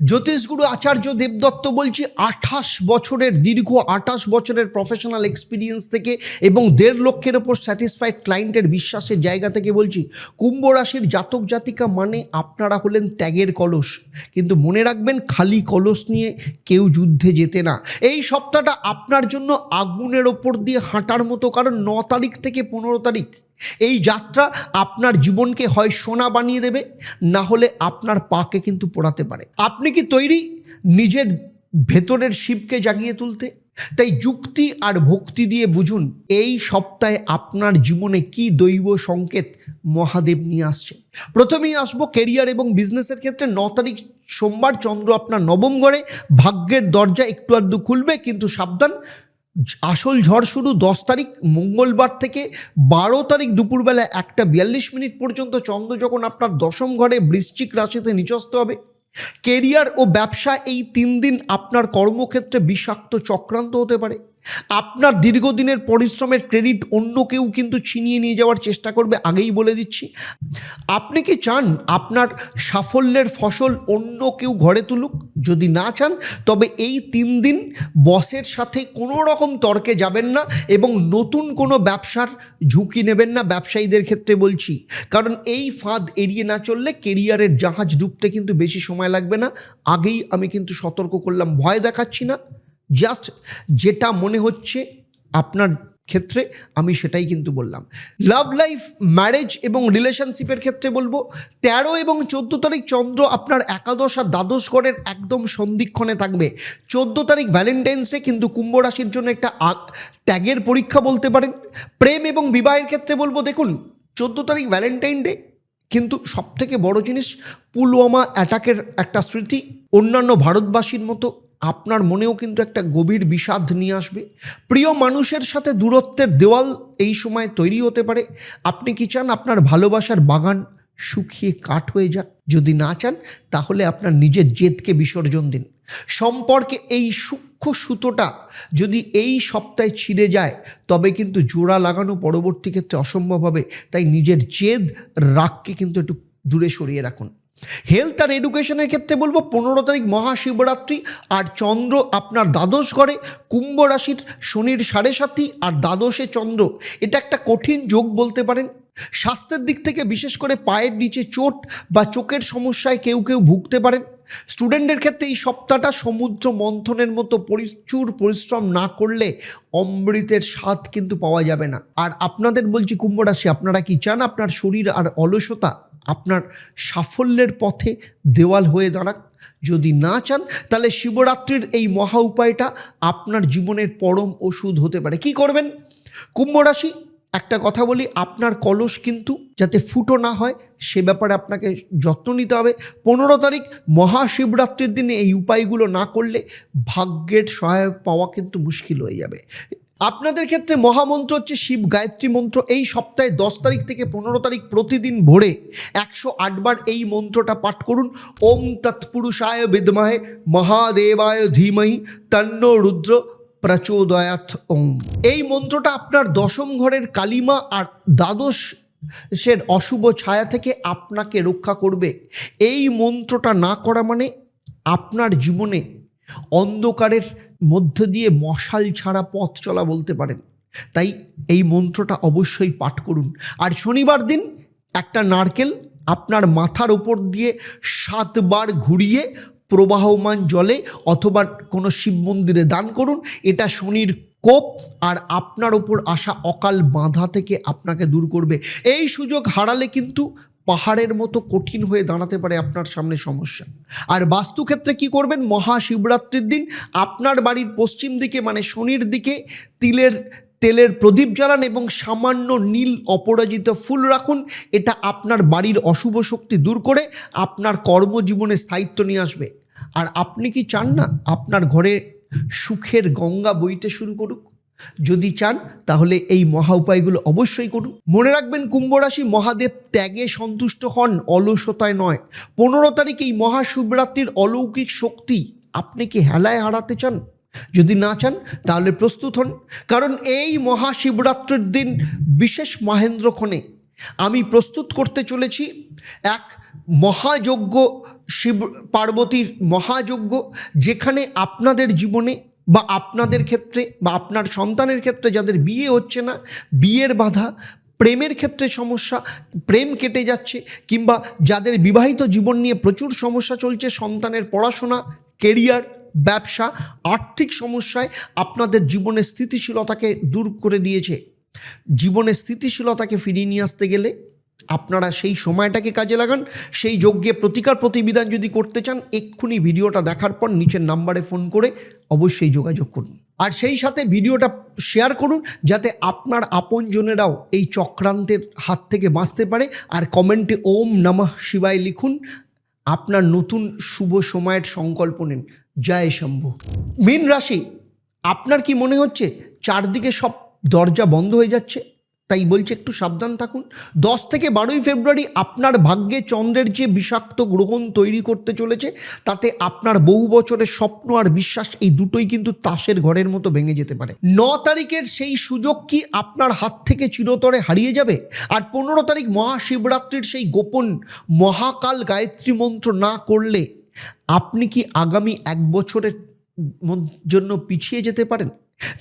A: জ্যোতিষগুরু আচার্য দেবদত্ত বলছি, 28 বছরের দীর্ঘ 28 বছরের প্রফেশনাল এক্সপিরিয়েন্স থেকে এবং 1.5 লক্ষের ওপর স্যাটিসফাইড ক্লায়েন্টের বিশ্বাসের জায়গা থেকে বলছি, কুম্ভ রাশির জাতক জাতিকা মানে আপনারা হলেন ত্যাগের কলস। কিন্তু মনে রাখবেন, খালি কলস নিয়ে কেউ যুদ্ধে যেতে না। এই সপ্তাহটা আপনার জন্য আগুনের ওপর দিয়ে হাঁটার মতো, কারণ 9 তারিখ থেকে 15 তারিখ এই যাত্রা আপনার জীবনকে হয় সোনা বানিয়ে দেবে, না হলে আপনার পাকে কিন্তু পোড়াতে পারে। আপনি কি তৈরি নিজের ভেতরের শিবকে জাগিয়ে তুলতে? তাই যুক্তি আর ভক্তি দিয়ে বুঝুন এই সপ্তাহে আপনার জীবনে কি দৈব সংকেত মহাদেব নিয়ে আসছে। প্রথমেই আসবো কেরিয়ার এবং বিজনেসের ক্ষেত্রে। 9 তারিখ সোমবার চন্দ্র আপনার নবম ঘরে, ভাগ্যের দরজা একটু আধটু খুলবে, কিন্তু সাবধান, আসল ঝড় শুরু 10 তারিখ মঙ্গলবার থেকে 12 তারিখ দুপুরবেলা 1:42 পর্যন্ত চন্দ্র যখন আপনার দশম ঘরে বৃশ্চিক রাশিতে নিচস্থ হবে। কেরিয়ার ও ব্যবসা এই 3 দিন আপনার কর্মক্ষেত্রে বিষাক্ত চক্রান্ত হতে পারে। আপনার দীর্ঘদিনের পরিশ্রমের ক্রেডিট অন্য কেউ কিন্তু ছিনিয়ে নিয়ে যাওয়ার চেষ্টা করবে, আগেই বলে দিচ্ছি। আপনি কি চান আপনার সাফল্যের ফসল অন্য কেউ ঘরে তুলুক? যদি না চান তবে এই 3 দিন বসের সাথে কোনো রকম তর্কে যাবেন না এবং নতুন কোনো ব্যবসার ঝুঁকি নেবেন না, ব্যবসায়ীদের ক্ষেত্রে বলছি। কারণ এই ফাঁদ এড়িয়ে না চললে কেরিয়ারের জাহাজ ডুবতে কিন্তু বেশি সময় লাগবে না। আগেই আমি কিন্তু সতর্ক করলাম, ভয় দেখাচ্ছি না, জাস্ট যেটা মনে হচ্ছে আপনার ক্ষেত্রে আমি সেটাই কিন্তু বললাম। লাভ লাইফ, ম্যারেজ এবং রিলেশনশিপের ক্ষেত্রে বলবো 13 এবং 14 তারিখ চন্দ্র আপনার একাদশ আর দ্বাদশ ঘরের একদম সন্ধিক্ষণে থাকবে। 14 তারিখ ভ্যালেন্টাইন্স ডে, কিন্তু কুম্ভ রাশির জন্য একটা ত্যাগের পরীক্ষা বলতে পারেন। প্রেম এবং বিবাহের ক্ষেত্রে বলবো, দেখুন 14 তারিখ ভ্যালেন্টাইন ডে, কিন্তু সবথেকে বড় জিনিস পুলওয়ামা অ্যাটাকের একটা স্মৃতি অন্যান্য ভারতবাসীর মতো আপনার মনেও কিন্তু একটা গভীর বিষাদ নিয়ে আসবে। প্রিয় মানুষের সাথে দূরত্বের দেওয়াল এই সময় তৈরি হতে পারে। আপনি কি চান আপনার ভালোবাসার বাগান শুকিয়ে কাঠ হয়ে যাক? যদি না চান তাহলে আপনার নিজের জেদকে বিসর্জন দিন। সম্পর্কে এই সূক্ষ্ম সুতোটা যদি এই সপ্তাহে ছিঁড়ে যায় তবে কিন্তু জোড়া লাগানো পরবর্তী ক্ষেত্রে অসম্ভব হবে। তাই নিজের জেদ, রাগকে কিন্তু একটু দূরে সরিয়ে রাখুন। হেলথ আর এডুকেশনের ক্ষেত্রে বলবো 15 তারিখ মহাশিবরাত্রি আর চন্দ্র আপনার দ্বাদশ ঘরে, কুম্ভ রাশির শনির 7.5 আর দ্বাদশে চন্দ্র, এটা একটা কঠিন যোগ বলতে পারেন। স্বাস্থ্যের দিক থেকে বিশেষ করে পায়ের নিচে চোট বা চোখের সমস্যায় কেউ কেউ ভুগতে পারেন। স্টুডেন্টের ক্ষেত্রে এই সপ্তাহটা সমুদ্র মন্থনের মতো প্রচুর পরিশ্রম না করলে অমৃতের স্বাদ কিন্তু পাওয়া যাবে না। আর আপনাদের বলছি কুম্ভ রাশি, আপনারা কি চান আপনার শরীর আর অলসতা আপনার সাফল্যের পথে দেওয়াল হয়ে দাঁড়াক? যদি না চান তাহলে শিবরাত্রির এই মহা উপায়টা আপনার জীবনের পরম ওষুধ হতে পারে। কি করবেন কুম্ভ রাশি? একটা কথা বলি, আপনার কলস কিন্তু যাতে ফুটো না হয় সে ব্যাপারে আপনাকে যত্ন নিতে হবে। 15 তারিখ মহাশিবরাত্রির দিনে এই উপায়গুলো না করলে ভাগ্যের সহায়ক পাওয়া কিন্তু মুশকিল হয়ে যাবে। আপনাদের ক্ষেত্রে মহামন্ত্র হচ্ছে শিব গায়ত্রী মন্ত্র। এই সপ্তাহে 10 তারিখ থেকে 15 তারিখ প্রতিদিন ভোরে 108 বার এই মন্ত্রটা পাঠ করুন। ওম তৎপুরুষায় বিদ্মহে মহাদেবায় ধীমহি তন্নো রুদ্র প্রচোদয়াৎ ওম। এই মন্ত্রটা আপনার দশম ঘরের কালিমা আর দ্বাদশের অশুভ ছায়া থেকে আপনাকে রক্ষা করবে। এই মন্ত্রটা না করা মানে আপনার জীবনে অন্ধকারের মধ্য দিয়ে মশাল ছাড়া পথ চলা বলতে পারেন। তাই এই মন্ত্রটা অবশ্যই পাঠ করুন। আর শনিবার দিন একটা নারকেল আপনার মাথার ওপর দিয়ে 7 বার ঘুরিয়ে প্রবাহমান জলে অথবা কোনো শিব মন্দিরে দান করুন। এটা শনির কোপ আর আপনার ওপর আসা অকাল বাধা থেকে আপনাকে দূর করবে। এই সুযোগ হারালে কিন্তু পাহাড়ের মতো কঠিন হয়ে দাঁড়াতে পারে আপনার সামনে সমস্যা। আর বাস্তুক্ষেত্রে কি করবেন? মহাশিবরাত্রির দিন আপনার বাড়ির পশ্চিম দিকে মানে শনির দিকে তেলের প্রদীপ জ্বালান এবং সামান্য নীল অপরাজিত ফুল রাখুন। এটা আপনার বাড়ির অশুভ শক্তি দূর করে আপনার কর্মজীবনে স্থায়িত্ব নিয়ে আসবে। আর আপনি কি চান না আপনার ঘরে সুখের গঙ্গা বইতে শুরু করুক? যদি চান তাহলে এই মহা উপায়গুলো অবশ্যই করুন। মনে রাখবেন কুম্ভ রাশি, মহাদেব ত্যাগে সন্তুষ্ট হন, অলসতায় নয়। 15 তারিখ এই মহাশিবরাত্রির অলৌকিক শক্তি আপনি কি হেলায় হারাতে চান? যদি না চান তাহলে প্রস্তুত হন, কারণ এই মহাশিবরাত্রির দিন বিশেষ মহেন্দ্রক্ষণে আমি প্রস্তুত করতে চলেছি এক মহাযজ্ঞ, শিব পার্বতীর মহাযজ্ঞ, যেখানে আপনাদের জীবনে বা আপনাদের ক্ষেত্রে বা আপনার সন্তানের ক্ষেত্রে যাদের বিয়ে হচ্ছে না, বিয়ের বাধা, প্রেমের ক্ষেত্রে সমস্যা, প্রেম কেটে যাচ্ছে, কিংবা যাদের বিবাহিত জীবন নিয়ে প্রচুর সমস্যা চলছে, সন্তানের পড়াশোনা, কেরিয়ার, ব্যবসা, আর্থিক সমস্যায় আপনাদের জীবনের স্থিতিশীলতাকে দূর করে দিয়েছে। জীবনের স্থিতিশীলতাকে ফিরিয়ে নিয়ে আসতে গেলে আপনারা সেই সময়টাকে কাজে লাগান। সেই যজ্ঞে প্রতিকার প্রতিবিধান যদি করতে চান, এক্ষুনি ভিডিওটা দেখার পর নিচের নাম্বারে ফোন করে অবশ্যই যোগাযোগ করুন। আর সেই সাথে ভিডিওটা শেয়ার করুন যাতে আপনার আপনজনেরাও এই চক্রান্তের হাত থেকে বাঁচতে পারে। আর কমেন্টে ওম নমঃ শিবায় লিখুন। আপনার নতুন শুভ সময়ের সংকল্প নিন। জয় শম্ভু। মীন রাশি, আপনার কি মনে হচ্ছে চারদিকে সব দরজা বন্ধ হয়ে যাচ্ছে, তাই বলছি একটু সাবধান থাকুন। 10 থেকে 12ই ফেব্রুয়ারি আপনার ভাগ্যে চন্দ্রের যে বিষাক্ত গ্রহণ তৈরি করতে চলেছে, তাতে আপনার বহু বছরের স্বপ্ন আর বিশ্বাস এই দুটোই কিন্তু তাসের ঘরের মতো ভেঙে যেতে পারে। 9 তারিখের সেই সুযোগ কি আপনার হাত থেকে চিরতরে হারিয়ে যাবে? আর 15 তারিখ মহাশিবরাত্রির সেই গোপন মহাকাল গায়ত্রী মন্ত্র না করলে আপনি কি আগামী 1 বছরের জন্য পিছিয়ে যেতে পারেন?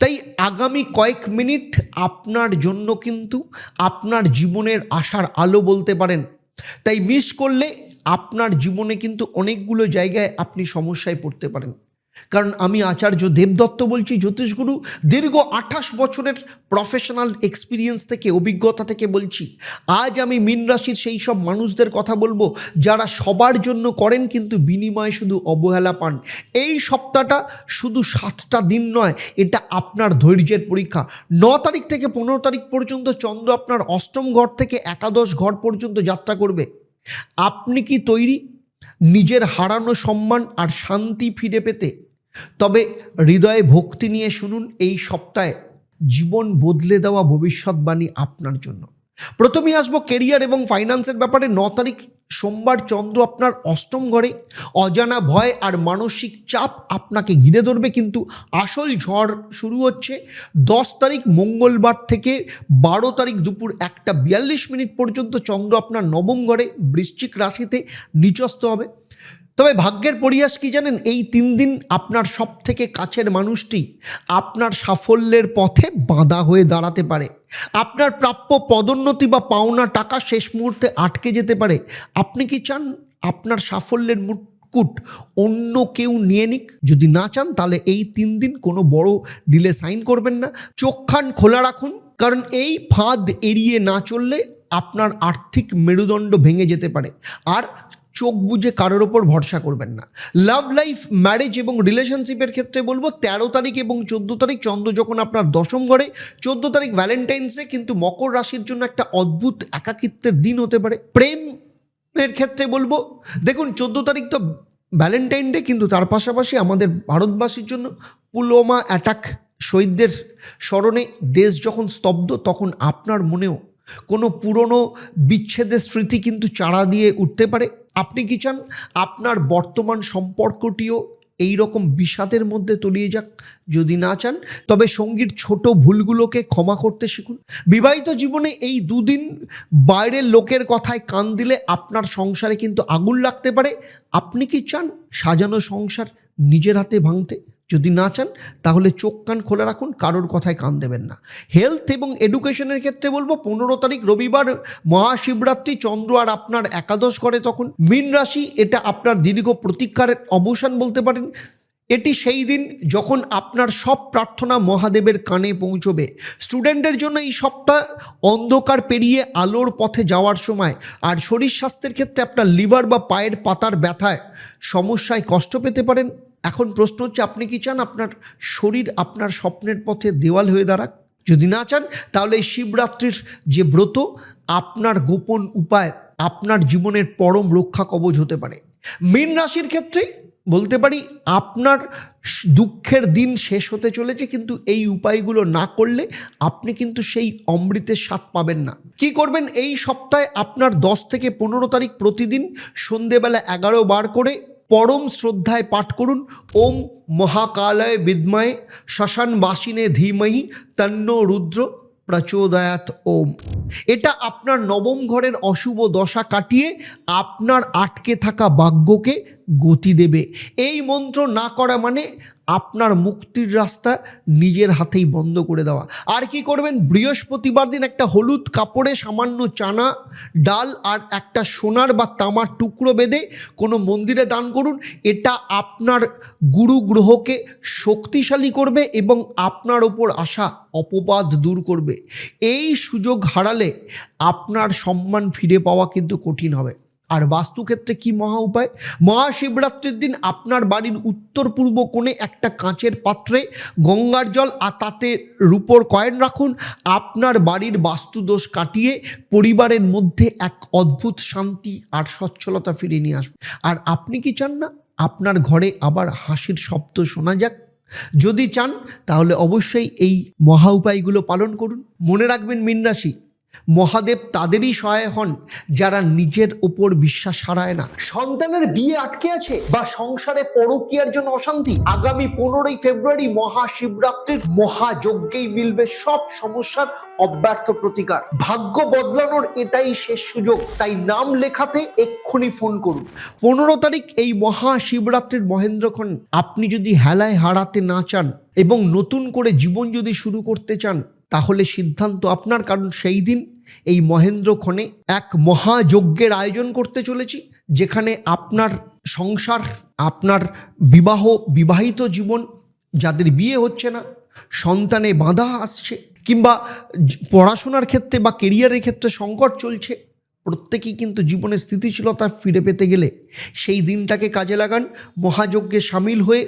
A: তাই আগামী কয়েক মিনিট আপনার জন্য কিন্তু আপনার জীবনের আশার আলো বলতে পারেন। তাই মিস করলে আপনার জীবনে কিন্তু অনেকগুলো জায়গায় আপনি সমস্যায় পড়তে পারেন। কারণ আমি আচার্য দেবদত্ত বলছি, জ্যোতিষগুরু। দীর্ঘ 28 বছরের প্রফেশনাল এক্সপিরিয়েন্স থেকে, অভিজ্ঞতা থেকে বলছি। আজ আমি মীন রাশির সেই সব মানুষদের কথা বলবো যারা সবার জন্য করেন কিন্তু বিনিময়ে শুধু অবহেলা পান। এই সপ্তাহটা শুধু 7টা দিন নয়, এটা আপনার ধৈর্যের পরীক্ষা। 9 তারিখ থেকে 15 তারিখ পর্যন্ত চন্দ্র আপনার অষ্টম ঘর থেকে একাদশ ঘর পর্যন্ত যাত্রা করবে। আপনি কি তৈরি নিজের হারানো সম্মান আর শান্তি ফিরে পেতে? তবে হৃদয়ে ভক্তি নিয়ে শুনুন এই সপ্তাহে জীবন বদলে দেওয়া ভবিষ্যৎবাণী আপনার জন্য। প্রথমেই আসবো কেরিয়ার এবং ফাইন্যান্সের ব্যাপারে। 9 তারিখ সোমবার চন্দ্র আপনার অষ্টম ঘরে। অজানা ভয় আর মানসিক চাপ আপনাকে ঘিরে ধরবে, কিন্তু আসল ঝড় শুরু হচ্ছে 10 তারিখ মঙ্গলবার থেকে 12 তারিখ দুপুর 1:42 পর্যন্ত চন্দ্র আপনার নবম ঘরে বৃশ্চিক রাশিতে নিচস্থ হবে। তবে ভাগ্যের পরিহাস কি জানেন? এই 3 দিন আপনার সব থেকে কাছের মানুষটি আপনার সাফল্যের পথে বাধা হয়ে দাঁড়াতে পারে। আপনার প্রাপ্য পদোন্নতি বা পাওনা টাকা শেষ মুহূর্তে আটকে যেতে পারে। আপনি কি চান আপনার সাফল্যের মুকুট অন্য কেউ নিয়ে নিক? যদি না চান তাহলে এই 3 দিন কোনো বড় ডিলে সাইন করবেন না। চোখ কান খোলা রাখুন, কারণ এই ফাঁদ এড়িয়ে না চললে আপনার আর্থিক মেরুদণ্ড ভেঙে যেতে পারে। আর চোখ বুঝে কারোর ওপর ভরসা করবেন না। লাভ লাইফ, ম্যারেজ এবং রিলেশনশিপের ক্ষেত্রে বলবো 13 তারিখ এবং 14 তারিখ চন্দ্র যখন আপনার দশম ঘরে, 14 তারিখ ভ্যালেন্টাইন্স ডে, কিন্তু মকর রাশির জন্য একটা অদ্ভুত একাকিত্বের দিন হতে পারে। প্রেমের ক্ষেত্রে বলবো, দেখুন 14 তারিখ তো ভ্যালেন্টাইন ডে, কিন্তু তার পাশাপাশি আমাদের ভারতবাসীর জন্য পুলওয়ামা অ্যাটাক, শহীদদের স্মরণে দেশ যখন স্তব্ধ, তখন আপনার মনেও কোনো পুরনো বিচ্ছেদের স্মৃতি কিন্তু চাড়া দিয়ে উঠতে পারে। আপনি কি চান আপনার বর্তমান সম্পর্কটিও এই রকম বিষাদের মধ্যে তলিয়ে যাক? যদি না চান তবে সঙ্গীর ছোট ভুলগুলোকে ক্ষমা করতে শিখুন। বিবাহিত জীবনে এই 2 দিন বাইরের লোকের কথায় কান দিলে আপনার সংসারে কিন্তু আগুন লাগতে পারে। আপনি কি চান সাজানো সংসার নিজের হাতে ভাঙতে? যদি না চান তাহলে চোখ কান খোলা রাখুন, কারোর কথায় কান দেবেন না। হেলথ এবং এডুকেশনের ক্ষেত্রে বলবো 15 তারিখ রবিবার মহাশিবরাত্রি, চন্দ্র আর আপনার একাদশ ঘরে তখন। মীন রাশি, এটা আপনার দীর্ঘ প্রতীক্ষার অবসান বলতে পারেন। এটি সেই দিন যখন আপনার সব প্রার্থনা মহাদেবের কানে পৌঁছবে। স্টুডেন্টের জন্য এই সপ্তাহ অন্ধকার পেরিয়ে আলোর পথে যাওয়ার সময়। আর শরীর স্বাস্থ্যের ক্ষেত্রে আপনার লিভার বা পায়ের পাতার ব্যথায় সমস্যায় কষ্ট পেতে পারেন। এখন প্রশ্ন হচ্ছে, আপনি কি চান আপনার শরীর আপনার স্বপ্নের পথে দেওয়াল হয়ে দাঁড়াক? যদি না চান তাহলে এই শিবরাত্রির যে ব্রত আপনার গোপন উপায় আপনার জীবনের পরম রক্ষা কবচ হতে পারে। মীন রাশির ক্ষেত্রে বলতে পারি আপনার দুঃখের দিন শেষ হতে চলেছে, কিন্তু এই উপায়গুলো না করলে আপনি কিন্তু সেই অমৃতের স্বাদ পাবেন না। কি করবেন এই সপ্তাহে? আপনার 10 থেকে 15 তারিখ প্রতিদিন সন্ধেবেলা 11 বার করে পরম শ্রদ্ধায় পাঠ করুন ওম মহাকালয় বিদ্ময়ে শ্মশানবাসিনে ধীমহি তন্নো রুদ্র প্রচোদয়াৎ ওম। এটা আপনার নবম ঘরের অশুভ দশা কাটিয়ে আপনার আটকে থাকা ভাগ্যকে গতি দেবে। এই মন্ত্র না করা মানে আপনার মুক্তির রাস্তা নিজের হাতেই বন্ধ করে দেওয়া। আর কি করবেন? বৃহস্পতিবার দিন একটা হলুদ কাপড়ে সামান্য চানা ডাল আর একটা সোনার বা তামার টুকরো বেঁধে কোনো মন্দিরে দান করুন। এটা আপনার গুরু গ্রহকে শক্তিশালী করবে এবং আপনার ওপর আসা অপবাদ দূর করবে। এই সুযোগ হারালে আপনার সম্মান ফিরে পাওয়া কিন্তু কঠিন হবে। আর বাস্তুক্ষেত্রে কি মহা উপায়? মহাশিবরাত্রির দিন আপনার বাড়ির উত্তর পূর্ব কোণে একটা কাঁচের পাত্রে গঙ্গার জল আর তাতে রূপোর কয়েন রাখুন। আপনার বাড়ির বাস্তুদোষ কাটিয়ে পরিবারের মধ্যে এক অদ্ভুত শান্তি আর সচ্ছলতা ফিরিয়ে নিয়ে আসবে। আর আপনি কি চান না আপনার ঘরে আবার হাসির শব্দ শোনা যাক? যদি চান তাহলে অবশ্যই এই মহা উপায়গুলো পালন করুন। মনে রাখবেন মীন রাশি, মহাদেব তাদেরই সহায় হন যারা নিজের ওপর বিশ্বাস হারায় না। সন্তানের বিয়ে আটকে আছে বা সংসারে পরকীয়ার জন্য অশান্তি, আগামী 15ই ফেব্রুয়ারি মহাশিবরাত্রির মহাযজ্ঞেই মিলবে সব সমস্যার অব্যর্থ প্রতিকার। ভাগ্য বদলানোর এটাই শেষ সুযোগ, তাই নাম লেখাতে এক্ষুনি ফোন করুন। 15 তারিখ এই মহাশিবরাত্রির মহেন্দ্রক্ষণ আপনি যদি হেলায় হারাতে না চান এবং নতুন করে জীবন যদি শুরু করতে চান, তাহলে সিদ্ধান্ত আপনার, কারণ সেই দিন এই মহেন্দ্রক্ষণে এক মহাযজ্ঞের আয়োজন করতে চলেছি, যেখানে আপনার সংসার, আপনার বিবাহিত জীবন, যাদের বিয়ে হচ্ছে না, সন্তানে বাধা আসছে, কিংবা পড়াশোনার ক্ষেত্রে বা কেরিয়ারের ক্ষেত্রে সংকট চলছে, প্রত্যেকেই কিন্তু জীবনের স্থিতিশীলতা ফিরে পেতে গেলে সেই দিনটাকে কাজে লাগান। মহাযজ্ঞে সামিল হয়ে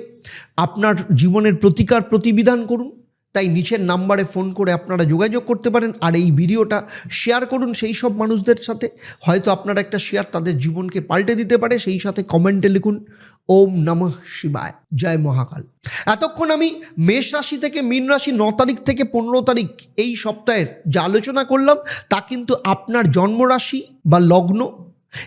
A: আপনার জীবনের প্রতিকার প্রতিবিধান করুন। তাই নিচের নাম্বারে ফোন করে আপনারা যোগাযোগ করতে পারেন। আর এই ভিডিওটা শেয়ার করুন সেই সব মানুষদের সাথে, হয়তো আপনার একটা শেয়ার তাদের জীবনকে পাল্টে দিতে পারে। সেই সাথে কমেন্টে লিখুন ওম নমঃ শিবায়, জয় মহাকাল। এতক্ষণ আমি মেষ রাশি থেকে মীন রাশি 9 তারিখ থেকে 15 তারিখ এই সপ্তাহের যা আলোচনা করলাম তা কিন্তু আপনার জন্মরাশি বা লগ্ন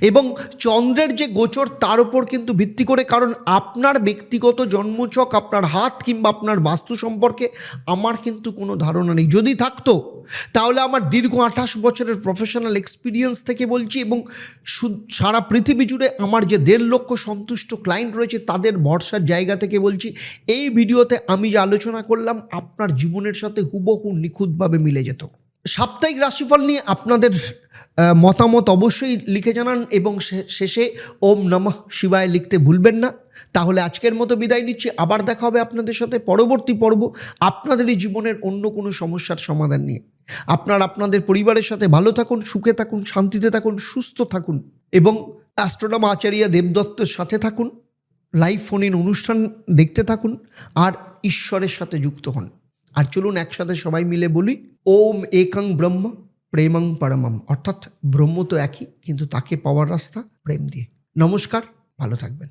A: এবং চন্দ্রের যে গোচর তার উপর কিন্তু ভিত্তি করে, কারণ আপনার ব্যক্তিগত জন্মছক, আপনার হাত কিংবা আপনার বাস্তু সম্পর্কে আমার কিন্তু কোনো ধারণা নেই। যদি থাকতো তাহলে আমার দীর্ঘ 28 বছরের প্রফেশনাল এক্সপিরিয়েন্স থেকে বলছি, এবং সারা পৃথিবী জুড়ে আমার যে 1.5 লক্ষ সন্তুষ্ট ক্লায়েন্ট রয়েছে তাদের ভরসার জায়গা থেকে বলছি, এই ভিডিওতে আমি যা আলোচনা করলাম আপনার জীবনের সাথে হুবহু নিখুঁতভাবে মিলে যেত। সাপ্তাহিক রাশিফল নিয়ে আপনাদের মতামত অবশ্যই লিখে জানান এবং শেষে ওম নমঃ শিবায় লিখতে ভুলবেন না। তাহলে আজকের মতো বিদায় নিচ্ছি, আবার দেখা হবে আপনাদের সাথে পরবর্তী পর্ব আপনাদেরই জীবনের অন্য কোনো সমস্যার সমাধান নিয়ে। আপনাদের পরিবারের সাথে ভালো থাকুন, সুখে থাকুন, শান্তিতে থাকুন, সুস্থ থাকুন এবং অ্যাস্ট্রোনমার আচার্য দেবদত্তের সাথে থাকুন। লাইভ ফোন ইন অনুষ্ঠান দেখতে থাকুন আর ঈশ্বরের সাথে যুক্ত হন। আর চলুন একসাথে সবাই মিলে বলি ওম একং ব্রহ্ম প্রেমং পরমম, অর্থাৎ ব্রহ্ম তো একই, কিন্তু তাকে পাওয়ার রাস্তা প্রেম দিয়ে। নমস্কার, ভালো থাকবেন।